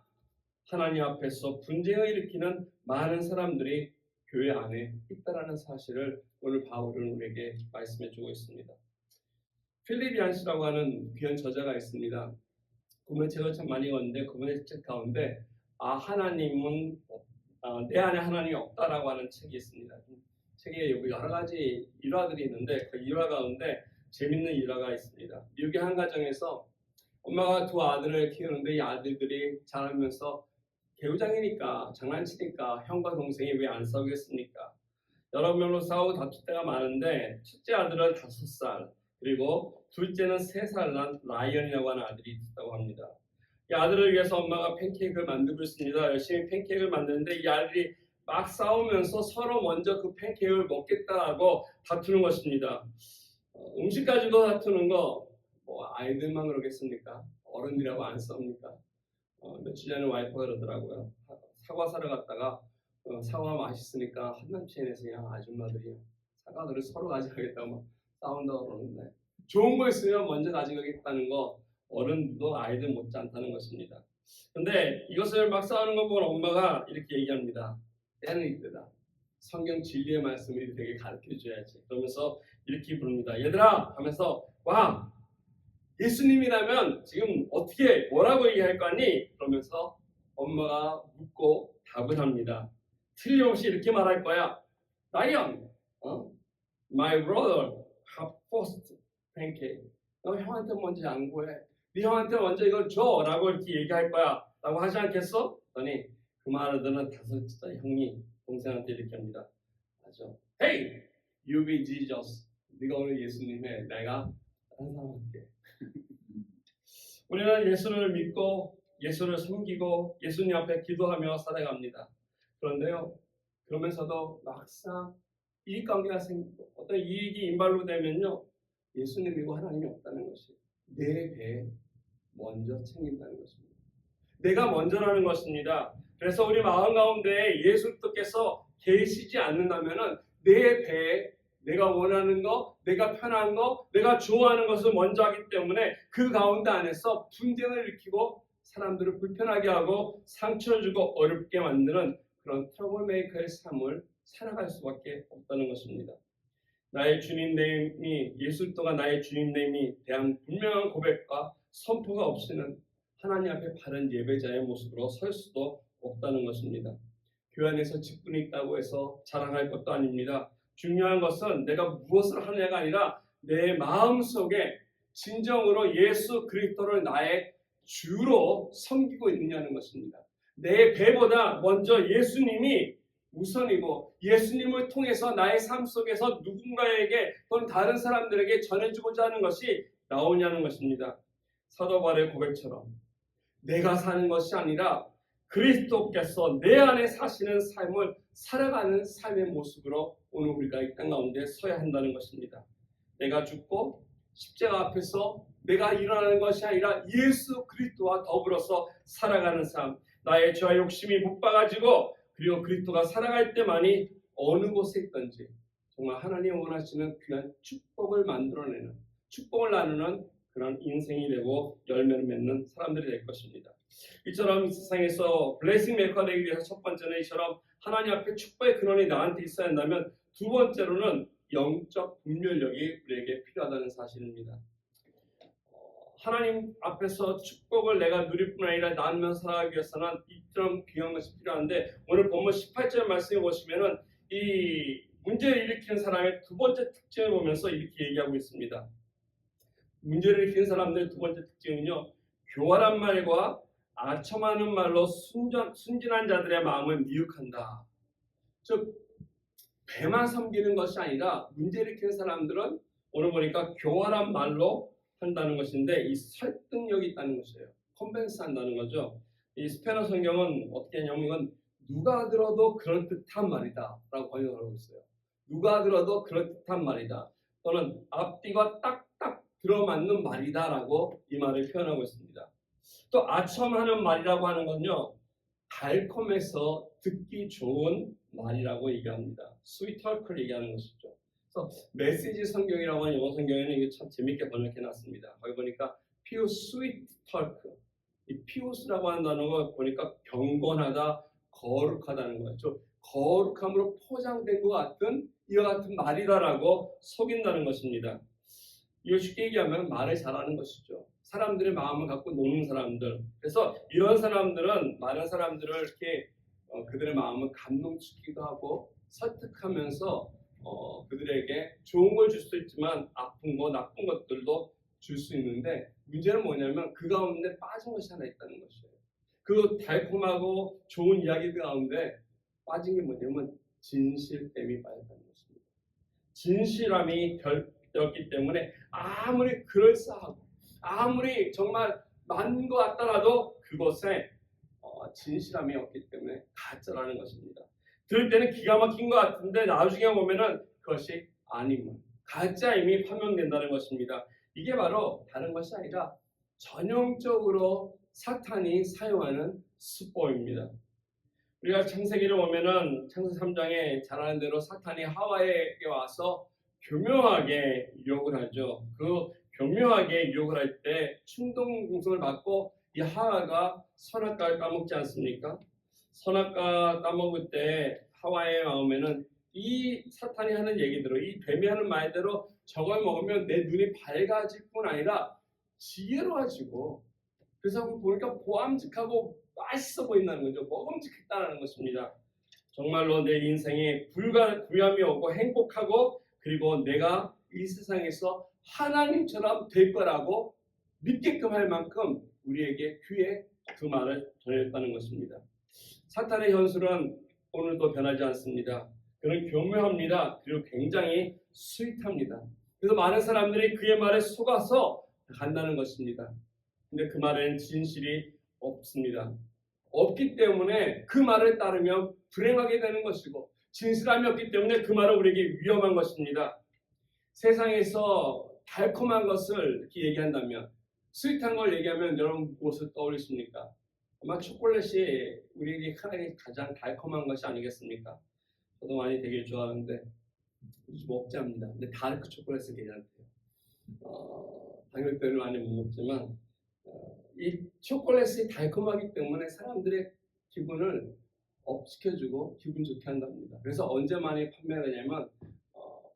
하나님 앞에서 분쟁을 일으키는 많은 사람들이 교회 안에 있다라는 사실을 오늘 바울은 우리에게 말씀해 주고 있습니다. 필립 얀시라고 하는 귀한 저자가 있습니다. 그분의 책을 참 많이 읽었는데 그분의 책 가운데 하나님은 내 안에 하나님이 없다라고 하는 책이 있습니다. 책에 여러 가지 일화들이 있는데 그 일화 가운데 재밌는 일화가 있습니다. 미국의 한 가정에서 엄마가 두 아들을 키우는데 이 아들들이 자라면서 배우장이니까 장난치니까 형과 동생이 왜 안 싸우겠습니까? 여러 명로 싸우고 다툴 때가 많은데 첫째 아들은 5살 그리고 둘째는 3살 난 라이언이라고 하는 아들이 있다고 합니다. 이 아들을 위해서 엄마가 팬케이크를 만들고 있습니다. 열심히 팬케이크를 만드는데 이 아들이 막 싸우면서 서로 먼저 그 팬케이크를 먹겠다고 다투는 것입니다. 음식 가지고 다투는 거 뭐 아이들만 그러겠습니까? 어른이라고 안 싸웁니까? 며칠 전에 와이프가 그러더라고요. 사과 사러 갔다가 사과 맛있으니까 한남체인에서 그냥 아줌마들이 사과들을 서로 가져가겠다고 막 싸운다고 그러는데 좋은 거 있으면 먼저 가져가겠다는 거 어른도 아이들 못지않다는 것입니다. 근데 이것을 막 싸우는 거 보고 엄마가 이렇게 얘기합니다. 때는 이때다. 성경 진리의 말씀을 되게 가르쳐줘야지. 그러면서 이렇게 부릅니다. 얘들아 하면서 와 예수님이라면 지금 어떻게 뭐라고 얘기할 거니? 그러면서 엄마가 묻고 답을 합니다. 틀림없이 이렇게 말할 거야. 라이언, my brother have first pancake. 너 형한테 먼저 양보해. 네 형한테 먼저 이걸 줘. 라고 이렇게 얘기할 거야. 라고 하지 않겠어? 그러니 그 말을 듣는 5살 형이 동생한테 이렇게 합니다. 맞아. Hey, you be Jesus. 네가 오늘 예수님 해. 내가 다른 사람 할게. 우리는 예수를 믿고 예수를 섬기고 예수님 앞에 기도하며 살아갑니다. 그런데요, 그러면서도 막상 이익 관계가 생기고 어떤 이익이 인발로 되면요, 예수님이고 하나님이 없다는 것이 내 배에 먼저 챙긴다는 것입니다. 내가 먼저라는 것입니다. 그래서 우리 마음 가운데 예수님께서 계시지 않는다면은 내 배에 내가 원하는 거, 내가 편한 거, 내가 좋아하는 것을 먼저 하기 때문에 그 가운데 안에서 분쟁을 일으키고 사람들을 불편하게 하고 상처를 주고 어렵게 만드는 그런 트러블 메이커의 삶을 살아갈 수밖에 없다는 것입니다. 나의 주님됨이 예수 그리스도가 나의 주님됨이 대한 분명한 고백과 선포가 없이는 하나님 앞에 바른 예배자의 모습으로 설 수도 없다는 것입니다. 교회 안에서 직분이 있다고 해서 자랑할 것도 아닙니다. 중요한 것은 내가 무엇을 하느냐가 아니라 내 마음속에 진정으로 예수 그리스도를 나의 주로 섬기고 있느냐는 것입니다. 내 배보다 먼저 예수님이 우선이고 예수님을 통해서 나의 삶 속에서 누군가에게 또는 다른 사람들에게 전해주고자 하는 것이 나오냐는 것입니다. 사도 바울의 고백처럼 내가 사는 것이 아니라 그리스도께서 내 안에 사시는 삶을 살아가는 삶의 모습으로 오늘 우리가 이 땅 가운데 서야 한다는 것입니다. 내가 죽고 십자가 앞에서 내가 일어나는 것이 아니라 예수 그리스도와 더불어서 살아가는 삶, 나의 죄와 욕심이 못 박아지고 그리고 그리스도가 살아갈 때만이 어느 곳에 있든지 정말 하나님 원하시는 귀한 축복을 만들어내는, 축복을 나누는 그런 인생이 되고 열매를 맺는 사람들이 될 것입니다. 이처럼 세상에서 블레싱 메이커가 되기 위해서 첫 번째는 이처럼 하나님 앞에 축복의 근원이 나한테 있어야 한다면 두 번째로는 영적 분별력이 우리에게 필요하다는 사실입니다. 하나님 앞에서 축복을 내가 누릴 뿐 아니라 나누면서 살아가기 위해서는 이처럼 귀한 것이 필요한데 오늘 본문 18절 말씀에 보시면은 이 문제를 일으키는 사람의 두 번째 특징을 보면서 이렇게 얘기하고 있습니다. 문제를 일으키는 사람들의 두 번째 특징은요, 교활한 말과 아첨하는 말로 순진한 자들의 마음을 미혹한다. 즉 배만 섬기는 것이 아니라 문제를 일으키는 사람들은 오늘 보니까 교활한 말로 한다는 것인데 이 설득력이 있다는 것이에요. 컨벤스 한다는 거죠. 이 스페인어 성경은 어떻게 하냐면 이건 누가 들어도 그런 듯한 말이다 라고 번역하고 있어요. 누가 들어도 그런 듯한 말이다 또는 앞뒤가 딱딱 들어맞는 말이다 라고 이 말을 표현하고 있습니다. 또 아첨하는 말이라고 하는 건요, 달콤해서 듣기 좋은 말이라고 얘기합니다. 스위트 털크를 얘기하는 것이죠. 그래서 메시지 성경이라고 하는 영어 성경에는 이게 참 재밌게 번역해놨습니다. 거기 보니까 피우 스위트 털크, 이 피우스라고 하는 단어가 보니까 경건하다, 거룩하다는 거죠. 거룩함으로 포장된 것 같은 이와 같은 말이다라고 속인다는 것입니다. 이걸 쉽게 얘기하면 말을 잘하는 것이죠. 사람들의 마음을 갖고 노는 사람들. 그래서 이런 사람들은 많은 사람들을 이렇게 그들의 마음을 감동시키기도 하고 설득하면서 그들에게 좋은 걸 줄 수도 있지만 아픈 거, 나쁜 것들도 줄 수 있는데 문제는 뭐냐면 그 가운데 빠진 것이 하나 있다는 것이에요. 그 달콤하고 좋은 이야기들 가운데 빠진 게 뭐냐면 진실됨이 빠졌다는 것입니다. 진실함이 결였기 때문에 아무리 그럴싸하고 아무리 정말 맞는 것 같더라도 그것에 진실함이 없기 때문에 가짜라는 것입니다. 들을 때는 기가 막힌 것 같은데 나중에 보면은 그것이 아님은 가짜임이 판명된다는 것입니다. 이게 바로 다른 것이 아니라 전형적으로 사탄이 사용하는 수법입니다. 우리가 창세기를 보면은 창세기 3장에 잘 아는 대로 사탄이 하와에게 와서 교묘하게 유혹을 하죠. 그 교묘하게 유혹을 할 때 충동 공성을 받고 이 하와가 선악과를 까먹지 않습니까? 선악과 까먹을 때 하와의 마음에는 이 사탄이 하는 얘기대로 이 뱀이 하는 말대로 저걸 먹으면 내 눈이 밝아질 뿐 아니라 지혜로워지고 그래서 보니까 보암직하고 맛있어 보인다는 거죠. 먹음직했다는 것입니다. 정말로 내 인생에 부유함이 오고 행복하고 그리고 내가 이 세상에서 하나님처럼 될 거라고 믿게끔 할 만큼 우리에게 귀에 그 말을 전했다는 것입니다. 사탄의 현술은 오늘도 변하지 않습니다. 그는 교묘합니다. 그리고 굉장히 스윗합니다. 그래서 많은 사람들이 그의 말에 속아서 간다는 것입니다. 근데 그 말에는 진실이 없습니다. 없기 때문에 그 말을 따르면 불행하게 되는 것이고 진실함이 없기 때문에 그 말은 우리에게 위험한 것입니다. 세상에서 달콤한 것을 이렇게 얘기한다면 스윗한 걸 얘기하면 여러분 무엇을 떠올리십니까? 아마 초콜릿이 우리에게 가장 달콤한 것이 아니겠습니까? 저도 많이 되게 좋아하는데 먹지 않습니다. 근데 다르크 초콜릿은 괜찮대요. 당일 때는 많이 못 먹지만 이 초콜릿이 달콤하기 때문에 사람들의 기분을 업 시켜주고 기분 좋게 한답니다. 그래서 언제 많이 판매가 되냐면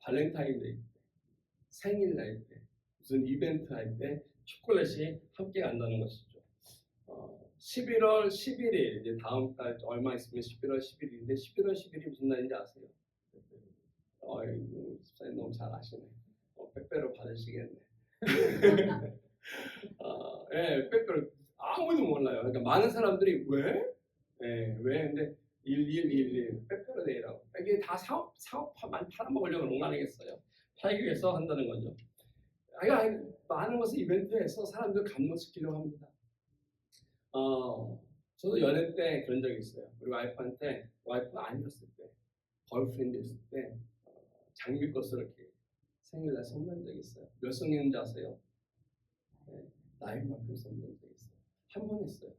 발렌타인데이 때, 생일날 때, 무슨 이벤트 할 때 초콜릿이 함께 간다는 것이죠. 11월 11일, 이제 다음 달 얼마 있으면 11월 11일인데 11월 10일이 무슨 날인지 아세요? 집사님 너무 잘 아시네. 빼빼로 받으시겠네. 예, 빼빼로 아무도 몰라요. 그러니까 많은 사람들이 왜? 예, 왜? 근데 1111 빼빼로 데이라고. 이게 다 사업만 팔아먹으려고 그런 거 아니겠어요? 팔기 위해서 한다는 거죠. 많은 것을 이벤트에서 사람들 감동시키려고 합니다. 저도 연애 때 그런 적이 있어요. 우리 와이프가 아니었을 때, 걸프렌드였을 때 장미꽃을 이렇게 생일날 선물한 적이 있어요. 몇 성인인지 아세요? 네, 나이만큼 선물한 적이 있어요. 한 번 했어요.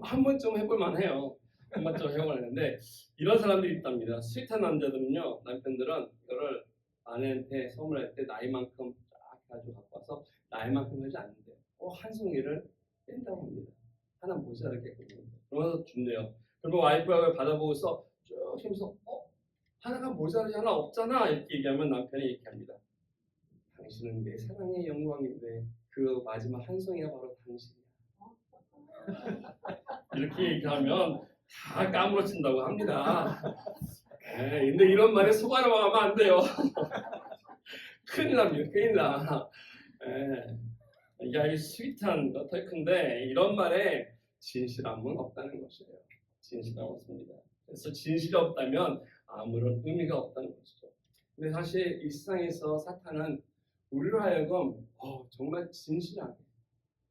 한 번쯤 해볼만 해요. 한 번쯤 해볼만 했는데 이런 사람들이 있답니다. 스윗한 남자들은요, 남편들은 이거를 아내한테 선물할 때 나이만큼 쫙 가지고 갖고 와서 나이만큼 하지 않는데 한 송이를 뺀다고 합니다. 하나 모자라겠거든요. 그러면서 준대요. 그러면 와이프가 그걸 받아보고서 쭉 하면서 하나가 모자라지 하나 없잖아 이렇게 얘기하면 남편이 이렇게 합니다. 당신은 내 사랑의 영광인데 그 마지막 한 송이가 바로 당신이야. 이렇게 얘기하면 다 까무러친다고 합니다. 근데 이런 말에 속아 넘어가면 안 돼요. 큰일 납니다. 큰일 나. 이 스윗한 터이큰데 이런 말에 진실함은 없다는 것이에요. 진실함 없습니다. 그래서 진실이 없다면 아무런 의미가 없다는 것이죠. 근데 사실 이 세상에서 사탄은 우리로 하여금 정말 진실하게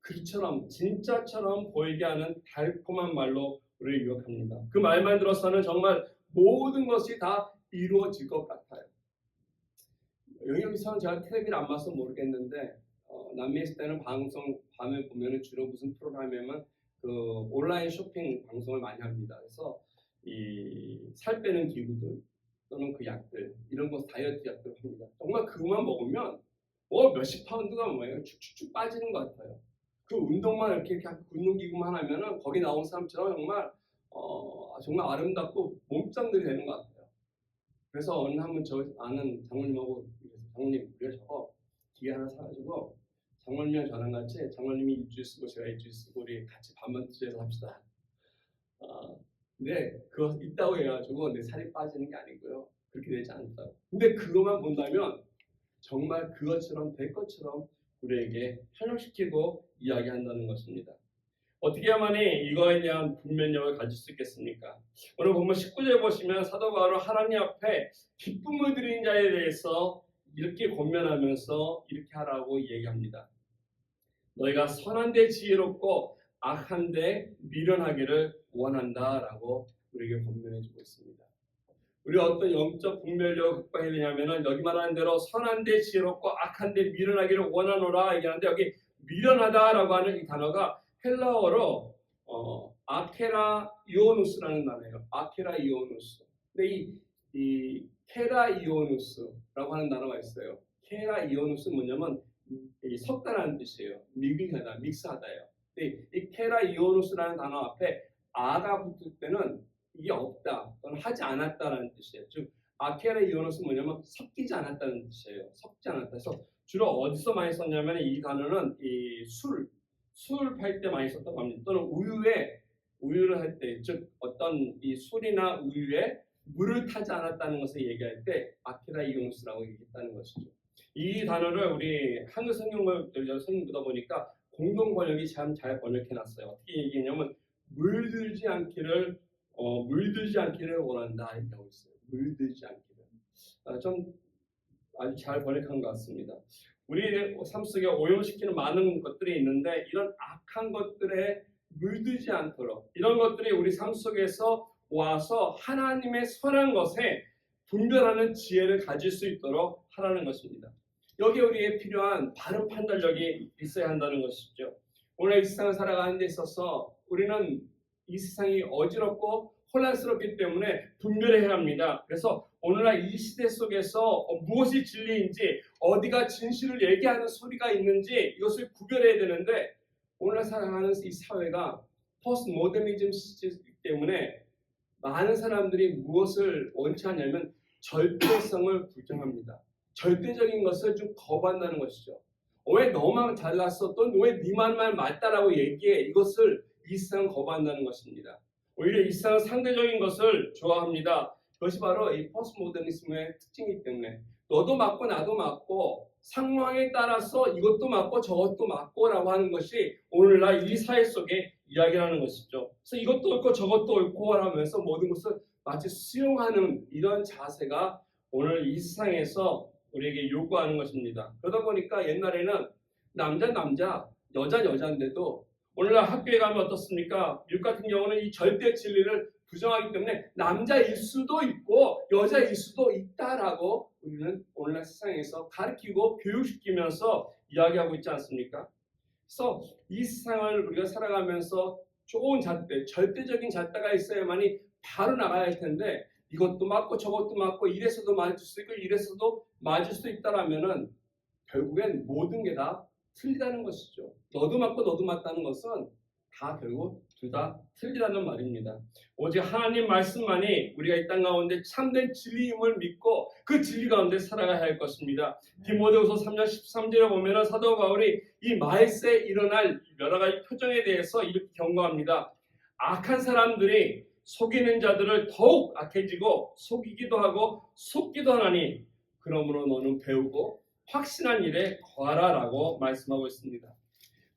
글처럼 진짜처럼 보이게 하는 달콤한 말로 우리를 유혹합니다. 그 말만 들어서는 정말 모든 것이 다 이루어질 것 같아요. 여기서는 제가 텔레비를 안 봐서 모르겠는데 남미에 있을 때는 방송 밤에 보면은 주로 무슨 프로그램이냐면 그 온라인 쇼핑 방송을 많이 합니다. 그래서 이 살 빼는 기구들 또는 그 약들 이런 거 다이어트 약들 합니다. 정말 그것만 먹으면 몇십 파운드가 뭐예요? 축축축 빠지는 것 같아요. 그 운동만 이렇게 운동 기구만 하면은 거기 나온 사람처럼 정말 아름답고 몸짱들이 되는 것 같아요. 그래서 어느 한번 저 아는 장모님하고 장모님 우리가 저거 기계 하나 사가지고 장모님이랑 저랑 같이 장모님이 일주일 쓰고 제가 일주일 쓰고 우리 같이 반만 투자해서 합시다. 근데 그거 있다고 해가지고 내 살이 빠지는 게 아니고요. 그렇게 되지 않다고. 근데 그것만 본다면 정말 그것처럼 될 것처럼 우리에게 현혹시키고 이야기한다는 것입니다. 어떻게 하면이 이거에 대한 분별력을 가질 수 있겠습니까? 오늘 본문 19절 보시면 사도 바울은 하나님 앞에 기쁨을 드리는 자에 대해서 이렇게 권면하면서 이렇게 하라고 얘기합니다. 너희가 선한데 지혜롭고 악한데 미련하기를 원한다라고 우리에게 권면해주고 있습니다. 우리 어떤 영적 분별력을 극복해야 되냐면은 여기 말하는 대로 선한데 지혜롭고 악한데 미련하기를 원하노라 얘기하는데 여기 미련하다라고 하는 이 단어가 헬라어로 아케라 이오누스라는 단어예요. 아케라 이오누스. 근데 이 케라 이오누스라고 하는 단어가 있어요. 케라 이오누스는 뭐냐면 이 섞다라는 뜻이에요. 믹스하다, 믹스하다예요. 근데 이 케라 이오누스라는 단어 앞에 아가 붙을 때는 이게 없다 또는 하지 않았다라는 뜻이에요. 즉 아케라 이오누스는 뭐냐면 섞이지 않았다는 뜻이에요. 섞지 않았다. 그래서 주로 어디서 많이 썼냐면 이 단어는 이 술 팔 때 많이 썼다고 합니다. 또는 우유를 할 때, 즉 어떤 이 술이나 우유에 물을 타지 않았다는 것을 얘기할 때 아케라 이오누스라고 얘기했다는 것이죠. 이 단어를 우리 한글 성경을 성경 보다 보니까 공동 번역이 참 잘 번역해놨어요. 어떻게 얘기했냐면 물들지 않기를 원한다 얘기하고 있어요. 물들지 않기를. 좀 아주 잘 번역한 것 같습니다. 우리 삶 속에 오염시키는 많은 것들이 있는데 이런 악한 것들에 물들지 않도록 이런 것들이 우리 삶 속에서 와서 하나님의 선한 것에 분별하는 지혜를 가질 수 있도록 하라는 것입니다. 여기에 우리에 필요한 바른 판단력이 있어야 한다는 것이죠. 오늘 이 세상을 살아가는 데 있어서 우리는 이 세상이 어지럽고 혼란스럽기 때문에 분별해야 합니다. 그래서 오늘날 이 시대 속에서 무엇이 진리인지 어디가 진실을 얘기하는 소리가 있는지 이것을 구별해야 되는데 오늘날 살아가는 이 사회가 포스트 모더니즘 시대이기 때문에 많은 사람들이 무엇을 원치 않냐면 절대성을 부정합니다. 절대적인 것을 좀 거부한다는 것이죠. 왜 너만 잘났어? 또 왜 네 말만 맞다라고 얘기해? 이것을 이 세상은 거부한다는 것입니다. 오히려 이 세상은 상대적인 것을 좋아합니다. 그것이 바로 이 포스트 모더니즘의 특징이기 때문에 너도 맞고 나도 맞고 상황에 따라서 이것도 맞고 저것도 맞고라고 하는 것이 오늘날 이 사회 속에 이야기하는 것이죠. 그래서 이것도 옳고 저것도 옳고 하면서 모든 것을 마치 수용하는 이런 자세가 오늘 이 세상에서 우리에게 요구하는 것입니다. 그러다 보니까 옛날에는 남자, 여자 여자인데도 오늘날 학교에 가면 어떻습니까? 미국 같은 경우는 이 절대 진리를 부정하기 때문에 남자일 수도 있고 여자일 수도 있다라고 우리는 오늘날 세상에서 가르치고 교육시키면서 이야기하고 있지 않습니까? 그래서 이 세상을 우리가 살아가면서 좋은 잣대, 절대적인 잣대가 있어야만이 바로 나가야 할 텐데 이것도 맞고 저것도 맞고 이래서도 맞을 수 있고 이래서도 맞을 수 있다라면은 결국엔 모든 게 다 틀리다는 것이죠. 너도 맞고 너도 맞다는 것은 다 결국 둘 다 틀리다는 말입니다. 오직 하나님 말씀만이 우리가 이 땅 가운데 참된 진리임을 믿고 그 진리 가운데 살아가야 할 것입니다. 디모데후서 3장 13절에 보면은 사도 바울이 이 말세에 일어날 여러 가지 표정에 대해서 이렇게 경고합니다. 악한 사람들이 속이는 자들을 더욱 악해지고 속이기도 하고 속기도 하나니 그러므로 너는 배우고 확신한 일에 거하라라고 말씀하고 있습니다.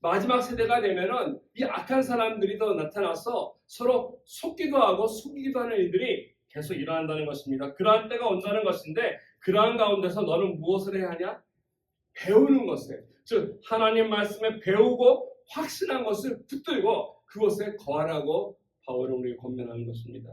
마지막 세대가 되면은 이 악한 사람들이 더 나타나서 서로 속기도 하고 속이기도 하는 일들이 계속 일어난다는 것입니다. 그러한 때가 온다는 것인데 그러한 가운데서 너는 무엇을 해야 하냐? 배우는 것에, 즉 하나님 말씀에 배우고 확신한 것을 붙들고 그것에 거하라고 바울은 우리에게 권면하는 것입니다.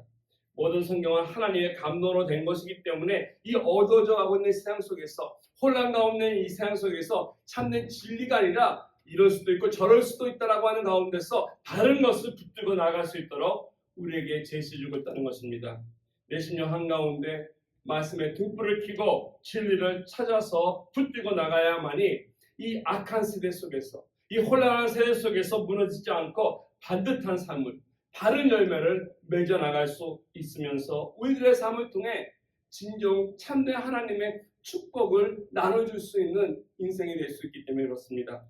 모든 성경은 하나님의 감동으로 된 것이기 때문에 이 어두워져 가고 있는 세상 속에서 혼란 가운데 이 세상 속에서 참된 진리가 아니라 이럴 수도 있고 저럴 수도 있다라고 하는 가운데서 다른 것을 붙들고 나갈 수 있도록 우리에게 제시해주고 있다는 것입니다. 내 심령 한가운데 말씀에 등불을 켜고 진리를 찾아서 붙들고 나가야만이 이 악한 세대 속에서 이 혼란한 세대 속에서 무너지지 않고 반듯한 삶을 바른 열매를 맺어 나갈 수 있으면서 우리들의 삶을 통해 진정 참된 하나님의 축복을 나눠줄 수 있는 인생이 될 수 있기 때문에 그렇습니다.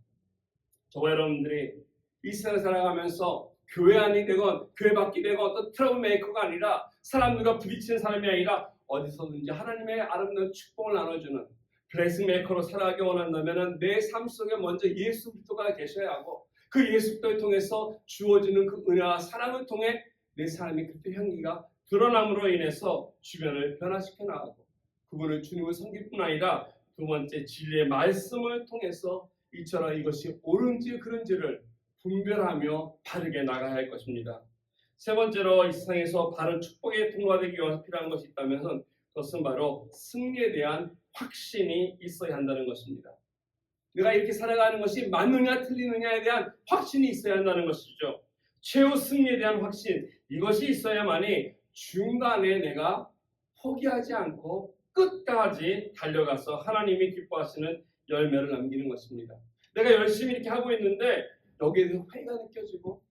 저와 여러분들이 이 세상을 살아가면서 교회 안이 되건 교회 밖이 되건 어떤 트러블 메이커가 아니라 사람들과 부딪히는 사람이 아니라 어디서든지 하나님의 아름다운 축복을 나눠주는 블레싱 메이커로 살아가기 원한다면 내 삶 속에 먼저 예수 그리스도가 계셔야 하고 그 예수 그리스도를 통해서 주어지는 그 은혜와 사랑을 통해 내 삶의 그때 향기가 드러남으로 인해서 주변을 변화시켜 나가고 그분을 주님을 섬길 뿐 아니라 두 번째 진리의 말씀을 통해서 이처럼 이것이 옳은지 그른지를 분별하며 바르게 나가야 할 것입니다. 세 번째로 이 세상에서 바른 축복의 통로가 되기 위해서 필요한 것이 있다면 그것은 바로 승리에 대한 확신이 있어야 한다는 것입니다. 내가 이렇게 살아가는 것이 맞느냐 틀리느냐에 대한 확신이 있어야 한다는 것이죠. 최후 승리에 대한 확신, 이것이 있어야만이 중간에 내가 포기하지 않고 끝까지 달려가서 하나님이 기뻐하시는 열매를 남기는 것입니다. 내가 열심히 이렇게 하고 있는데 여기에 대해서 회의가 느껴지고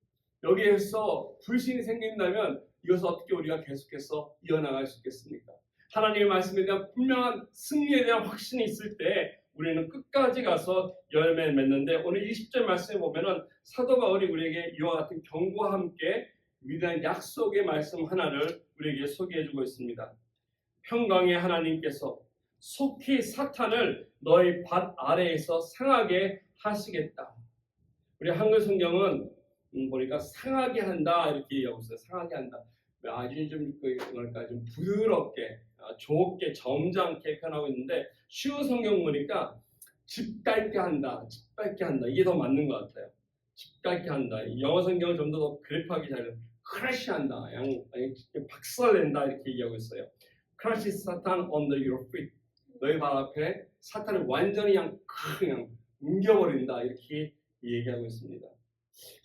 여기에서 불신이 생긴다면 이것을 어떻게 우리가 계속해서 이어나갈 수 있겠습니까? 하나님의 말씀에 대한 분명한 승리에 대한 확신이 있을 때 우리는 끝까지 가서 열매를 맺는데 오늘 20절 말씀에 보면은 사도 바울이 우리에게 이와 같은 경고와 함께 위대한 약속의 말씀 하나를 우리에게 소개해주고 있습니다. 평강의 하나님께서 속히 사탄을 너희 밭 아래에서 상하게 하시겠다. 우리 한글 성경은 보니까 상하게 한다 이렇게 얘기하고 있어요. 상하게 한다. 아주 좀 뭐랄까 좀 부드럽게, 좋게, 점잖게 표현하고 있는데 쉬운 성경 보니까 짓밟게 한다, 짓밟게 한다 이게 더 맞는 것 같아요. 짓밟게 한다. 영어 성경은 좀 더 그래프하기 잘해요. 크래시한다, 박살낸다 이렇게 얘기하고 있어요. 크래시 사탄 under your feet. 너희 발 앞에 사탄을 완전히 그냥 옮겨버린다 이렇게 얘기하고 있습니다.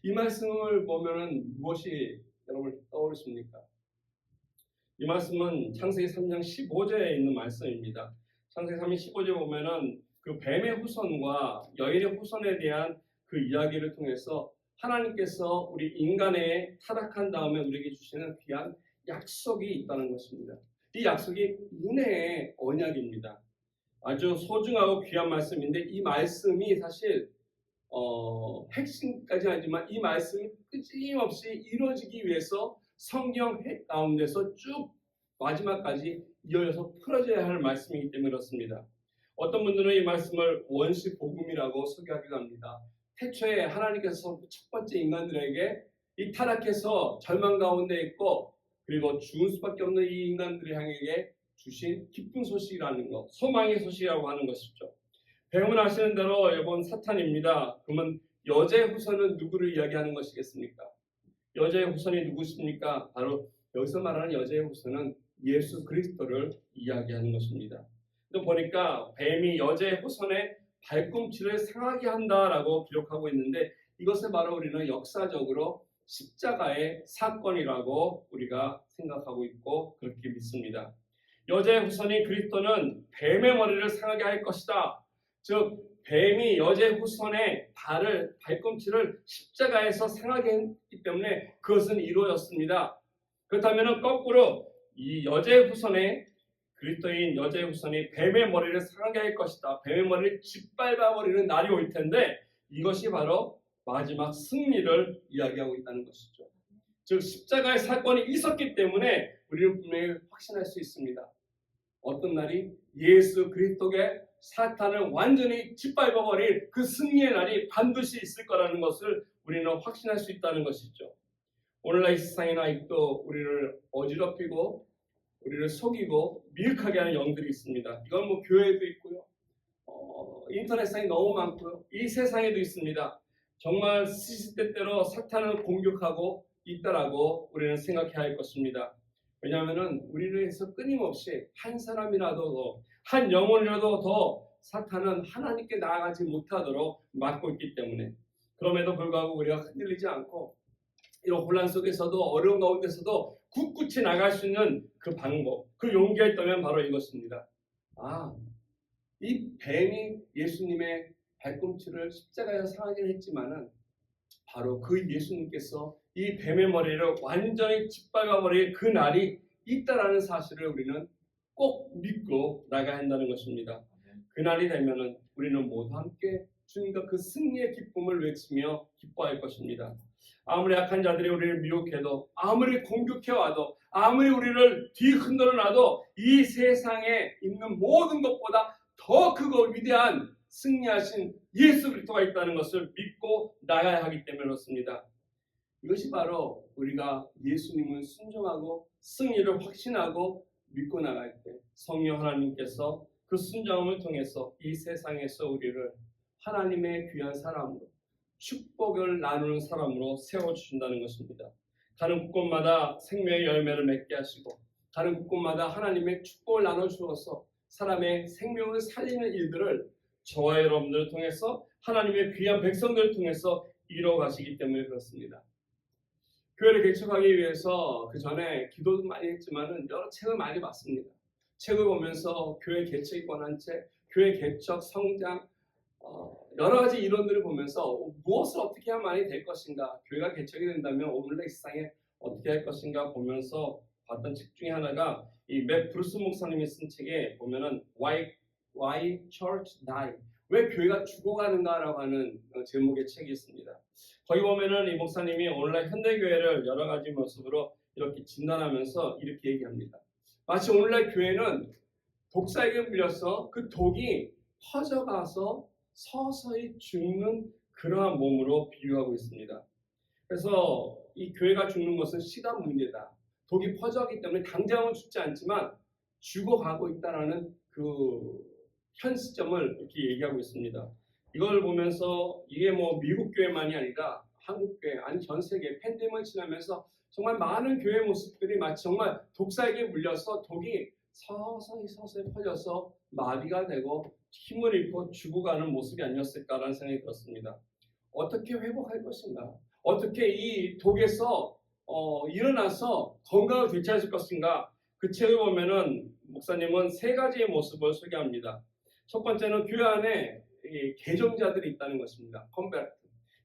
이 말씀을 보면은 무엇이 여러분 떠오르십니까? 이 말씀은 창세기 3장 15절에 있는 말씀입니다. 창세기 3장 15절에 보면은 그 뱀의 후손과 여인의 후손에 대한 그 이야기를 통해서 하나님께서 우리 인간의 타락한 다음에 우리에게 주시는 귀한 약속이 있다는 것입니다. 이 약속이 은혜의 언약입니다. 아주 소중하고 귀한 말씀인데 이 말씀이 사실 핵심까지는 아니지만 이 말씀이 끊임없이 이루어지기 위해서 성경 가운데서 쭉 마지막까지 이어져서 풀어져야 할 말씀이기 때문에 그렇습니다. 어떤 분들은 이 말씀을 원시 복음이라고 소개하기도 합니다. 태초에 하나님께서 첫 번째 인간들에게 이 타락해서 절망 가운데 있고 그리고 죽을 수밖에 없는 이 인간들을 향해 주신 기쁜 소식이라는 것, 소망의 소식이라고 하는 것이죠. 배움을 하시는 대로 이번 사탄입니다. 그러면 여자의 후손은 누구를 이야기하는 것이겠습니까? 여자의 후손이 누구십니까? 바로 여기서 말하는 여자의 후손은 예수 그리스도를 이야기하는 것입니다. 또 보니까 뱀이 여자의 후손의 발꿈치를 상하게 한다라고 기록하고 있는데 이것을 바로 우리는 역사적으로 십자가의 사건이라고 우리가 생각하고 있고 그렇게 믿습니다. 여자의 후손인 그리스도는 뱀의 머리를 상하게 할 것이다. 즉 뱀이 여자의 후손의 발꿈치를 십자가에서 상하게 했기 때문에 그것은 이루어졌습니다. 그렇다면 거꾸로 이 여자의 후손의 그리스도인 여자의 후손이 뱀의 머리를 상하게 할 것이다. 뱀의 머리를 짓밟아 버리는 날이 올 텐데 이것이 바로 마지막 승리를 이야기하고 있다는 것이죠. 즉 십자가의 사건이 있었기 때문에 우리는 분명히 확신할 수 있습니다. 어떤 날이 예수 그리스도의 사탄을 완전히 짓밟아버릴 그 승리의 날이 반드시 있을 거라는 것을 우리는 확신할 수 있다는 것이죠. 오늘날 이 세상에는 아직도 우리를 어지럽히고 우리를 속이고 미혹하게 하는 영들이 있습니다. 이건 뭐 교회에도 있고요. 인터넷상에 너무 많고요. 이 세상에도 있습니다. 정말 시시때때로 사탄을 공격하고 있다라고 우리는 생각해야 할 것입니다. 왜냐하면 우리를 위해서 끊임없이 한 사람이라도 더, 한 영혼이라도 더 사탄은 하나님께 나아가지 못하도록 막고 있기 때문에 그럼에도 불구하고 우리가 흔들리지 않고 이런 혼란 속에서도 어려운 가운데서도 굳굳이 나갈 수 있는 그 방법, 그 용기가 있다면 바로 이것입니다. 이 뱀이 예수님의 발꿈치를 십자가에서 상하게 했지만은 바로 그 예수님께서 이 뱀의 머리를 완전히 짓밟아버릴 그 날이 있다라는 사실을 우리는 꼭 믿고 나가야 한다는 것입니다. 그 날이 되면은 우리는 모두 함께 주님과 그 승리의 기쁨을 외치며 기뻐할 것입니다. 아무리 약한 자들이 우리를 미혹해도 아무리 공격해와도 아무리 우리를 뒤흔들어 놔도 이 세상에 있는 모든 것보다 더 크고 위대한 승리하신 예수 그리스도가 있다는 것을 믿고 나가야 하기 때문에 그렇습니다. 이것이 바로 우리가 예수님을 순종하고 승리를 확신하고 믿고 나갈 때 성령 하나님께서 그 순종함을 통해서 이 세상에서 우리를 하나님의 귀한 사람으로 축복을 나누는 사람으로 세워주신다는 것입니다. 가는 곳곳마다 생명의 열매를 맺게 하시고 가는 곳곳마다 하나님의 축복을 나눠주어서 사람의 생명을 살리는 일들을 저와 여러분들을 통해서 하나님의 귀한 백성들을 통해서 이루어가시기 때문에 그렇습니다. 교회를 개척하기 위해서 그 전에 기도도 많이 했지만은 여러 책을 많이 봤습니다. 책을 보면서 교회 개척에 관한 책, 교회 개척, 성장, 여러 가지 이론들을 보면서 무엇을 어떻게 하면 될 것인가, 교회가 개척이 된다면 오늘의 세상에 어떻게 할 것인가 보면서 봤던 책 중에 하나가 이 맥 브루스 목사님이 쓴 책에 보면은 Why Church Die? 왜 교회가 죽어가는가라고 하는 제목의 책이 있습니다. 거기 보면은 이 목사님이 오늘날 현대교회를 여러 가지 모습으로 이렇게 진단하면서 이렇게 얘기합니다. 마치 오늘날 교회는 독사에게 물려서 그 독이 퍼져가서 서서히 죽는 그러한 몸으로 비유하고 있습니다. 그래서 이 교회가 죽는 것은 시간 문제다. 독이 퍼져가기 때문에 당장은 죽지 않지만 죽어가고 있다라는 그 현 시점을 이렇게 얘기하고 있습니다. 이걸 보면서 이게 뭐 미국 교회만이 아니라 한국 교회, 아니 전 세계 팬데믹을 지나면서 정말 많은 교회 모습들이 마치 정말 독사에게 물려서 독이 서서히 퍼져서 마비가 되고 힘을 잃고 죽어가는 모습이 아니었을까라는 생각이 들었습니다. 어떻게 회복할 것인가? 어떻게 이 독에서 일어나서 건강을 되찾을 것인가? 그 책을 보면은 목사님은 세 가지의 모습을 소개합니다. 첫 번째는 교회 안에 개종자들이 있다는 것입니다. 컨버트.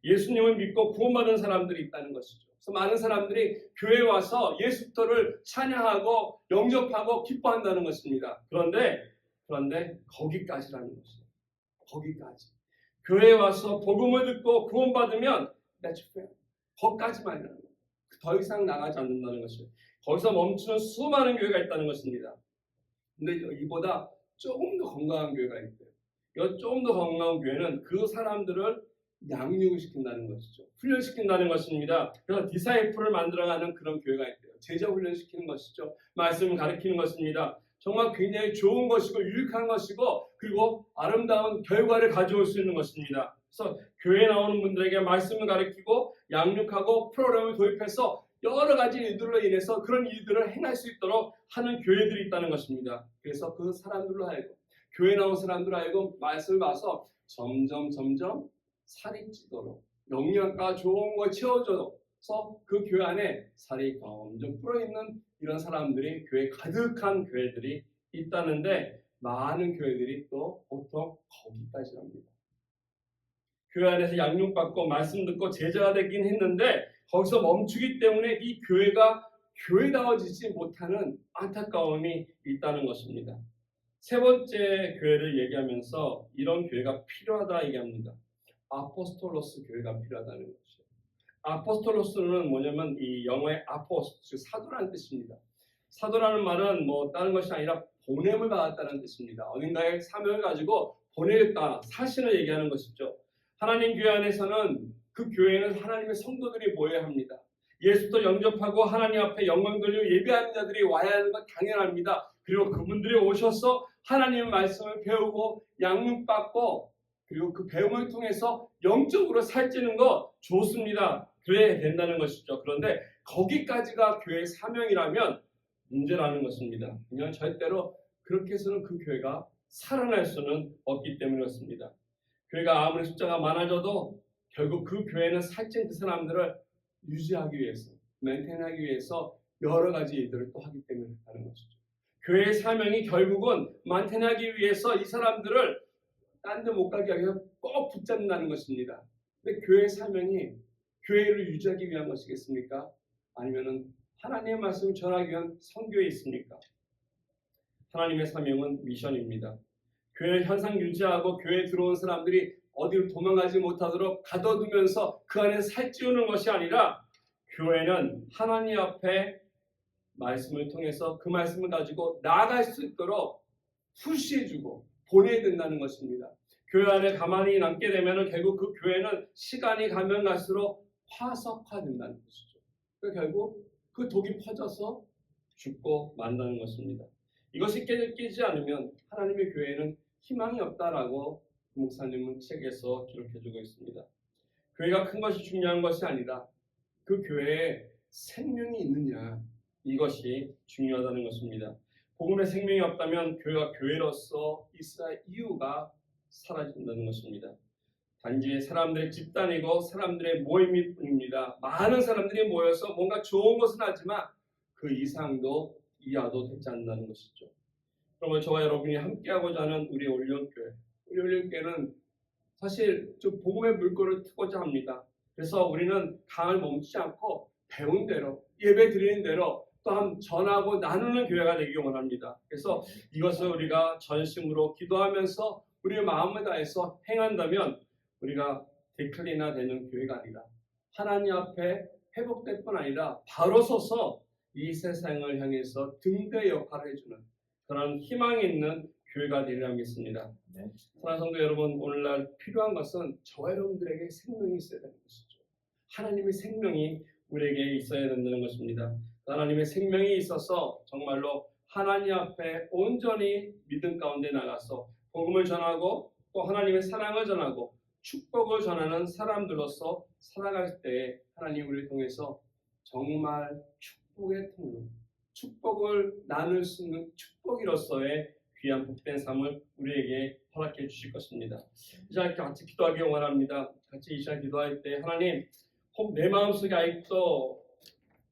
예수님을 믿고 구원받은 사람들이 있다는 것이죠. 그래서 많은 사람들이 교회에 와서 예수님을 찬양하고 영접하고 기뻐한다는 것입니다. 그런데 거기까지라는 것이죠. 거기까지. 교회에 와서 복음을 듣고 구원받으면 거기까지만이라는 거예요. 더 이상 나가지 않는다는 것이죠. 거기서 멈추는 수많은 교회가 있다는 것입니다. 근데 이보다 조금 더 건강한 교회가 있대요. 이 조금 더 건강한 교회는 그 사람들을 양육을 시킨다는 것이죠. 훈련시킨다는 것입니다. 그래서 디사이플을 만들어가는 그런 교회가 있대요. 제자 훈련시키는 것이죠. 말씀을 가르치는 것입니다. 정말 굉장히 좋은 것이고 유익한 것이고 그리고 아름다운 결과를 가져올 수 있는 것입니다. 그래서 교회에 나오는 분들에게 말씀을 가르치고 양육하고 프로그램을 도입해서 여러 가지 일들로 인해서 그런 일들을 행할 수 있도록 하는 교회들이 있다는 것입니다. 그래서 그 사람들로 하여금 교회 나온 사람들로 하여금 말씀을 봐서 점점 살이 찌도록 영양가 좋은 걸 채워줘서 그 교회 안에 살이 점점 불어있는 이런 사람들이 교회 가득한 교회들이 있다는데 많은 교회들이 또 보통 거기까지랍니다. 교회 안에서 양육받고 말씀 듣고 제자가 되긴 했는데 거기서 멈추기 때문에 이 교회가 교회다워지지 못하는 안타까움이 있다는 것입니다. 세 번째 교회를 얘기하면서 이런 교회가 필요하다 얘기합니다. 아포스톨로스 교회가 필요하다는 것이죠. 아포스톨로스는 뭐냐면 이 영어의 아포스, 즉 사도라는 뜻입니다. 사도라는 말은 뭐 다른 것이 아니라 보냄을 받았다는 뜻입니다. 어딘가에 사명을 가지고 보내겠다, 사신을 얘기하는 것이죠. 하나님 교회 안에서는 그 교회에는 하나님의 성도들이 모여야 합니다. 예수도 영접하고 하나님 앞에 영광 돌리고 예배하는 자들이 와야 하는 건 당연합니다. 그리고 그분들이 오셔서 하나님의 말씀을 배우고 양육받고 그리고 그 배움을 통해서 영적으로 살찌는 거 좋습니다. 그래야 된다는 것이죠. 그런데 거기까지가 교회의 사명이라면 문제라는 것입니다. 그냥 절대로 그렇게 해서는 그 교회가 살아날 수는 없기 때문에 그렇습니다. 교회가 아무리 숫자가 많아져도 결국 그 교회는 살찐 그 사람들을 유지하기 위해서, 메인테인하기 위해서 여러 가지 일들을 또 하기 때문에 하는 것이죠. 교회의 사명이 결국은 메인테인하기 위해서 이 사람들을 딴 데 못 가게 하기 위해서 꼭 붙잡는다는 것입니다. 근데 교회의 사명이 교회를 유지하기 위한 것이겠습니까? 아니면은 하나님의 말씀을 전하기 위한 선교에 있습니까? 하나님의 사명은 미션입니다. 교회를 현상 유지하고 교회에 들어온 사람들이 어디로 도망가지 못하도록 가둬두면서 그 안에 살찌우는 것이 아니라 교회는 하나님 앞에 말씀을 통해서 그 말씀을 가지고 나아갈 수 있도록 푸시해주고 보내야 된다는 것입니다. 교회 안에 가만히 남게 되면 결국 그 교회는 시간이 가면 갈수록 화석화된다는 것이죠. 그러니까 결국 그 독이 퍼져서 죽고 만다는 것입니다. 이것이 깨지지 않으면 하나님의 교회에는 희망이 없다라고 목사님은 책에서 기록해주고 있습니다. 교회가 큰 것이 중요한 것이 아니라 그 교회에 생명이 있느냐, 이것이 중요하다는 것입니다. 복음의 생명이 없다면 교회가 교회로서 있어야 이유가 사라진다는 것입니다. 단지 사람들의 집단이고 사람들의 모임일 뿐입니다. 많은 사람들이 모여서 뭔가 좋은 것은 하지만 그 이상도 이하도 되지 않는다는 것이죠. 그러면 저와 여러분이 함께하고자 하는 우리 올림교회는 사실 좀 복음의 물꼬를 트고자 합니다. 그래서 우리는 강을 멈추지 않고 배운 대로 예배 드리는 대로 또한 전하고 나누는 교회가 되기 원합니다. 그래서 이것을 우리가 전심으로 기도하면서 우리의 마음을 다해서 행한다면 우리가 데클리나 되는 교회가 아니라 하나님 앞에 회복될 뿐 아니라 바로 서서 이 세상을 향해서 등대 역할을 해주는 그런 희망이 있는 교회가 되리라 믿습니다. 사랑하는 성도 여러분, 오늘날 필요한 것은 저와 여러분들에게 생명이 있어야 되는 것이죠. 하나님의 생명이 우리에게 있어야 된다는 것입니다. 하나님의 생명이 있어서 정말로 하나님 앞에 온전히 믿음 가운데 나가서 복음을 전하고 또 하나님의 사랑을 전하고 축복을 전하는 사람들로서 살아갈 때 하나님 우리를 통해서 정말 축복의 통로, 축복을 나눌 수 있는 축복이로서의 귀한 복된 삶을 우리에게 허락해 주실 것입니다. 이 시간 같이 기도하기 원합니다. 같이 이 시간 기도할 때 하나님, 혹 내 마음속에 아직도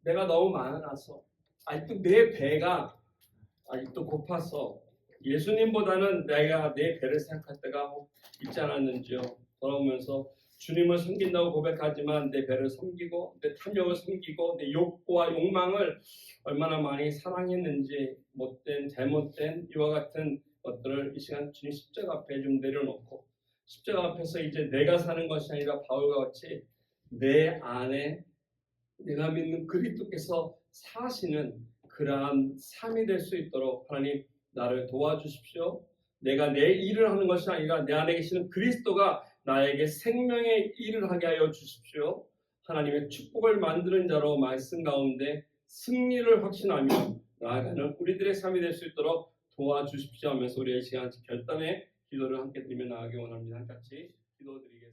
내가 너무 많아서 아직도 내 배가 아직도 고파서 예수님보다는 내가 내 배를 생각할 때가 있지 않았는지요. 돌아오면서 주님을 섬긴다고 고백하지만 내 배를 섬기고 내 탐욕을 섬기고 내 욕구와 욕망을 얼마나 많이 사랑했는지 잘못된 이와 같은 것들을 이 시간 주님 십자가 앞에 좀 내려놓고 십자가 앞에서 이제 내가 사는 것이 아니라 바울과 같이 내 안에 내가 믿는 그리스도께서 사시는 그러한 삶이 될 수 있도록 하나님 나를 도와주십시오. 내가 내 일을 하는 것이 아니라 내 안에 계시는 그리스도가 나에게 생명의 일을 하게 하여 주십시오. 하나님의 축복을 만드는 자로 말씀 가운데 승리를 확신하며 나아가는 우리들의 삶이 될 수 있도록 도와주십시오 하면서 우리의 시간 결단의 기도를 함께 드리며 나아가기 원합니다. 같이 기도드리겠습니다.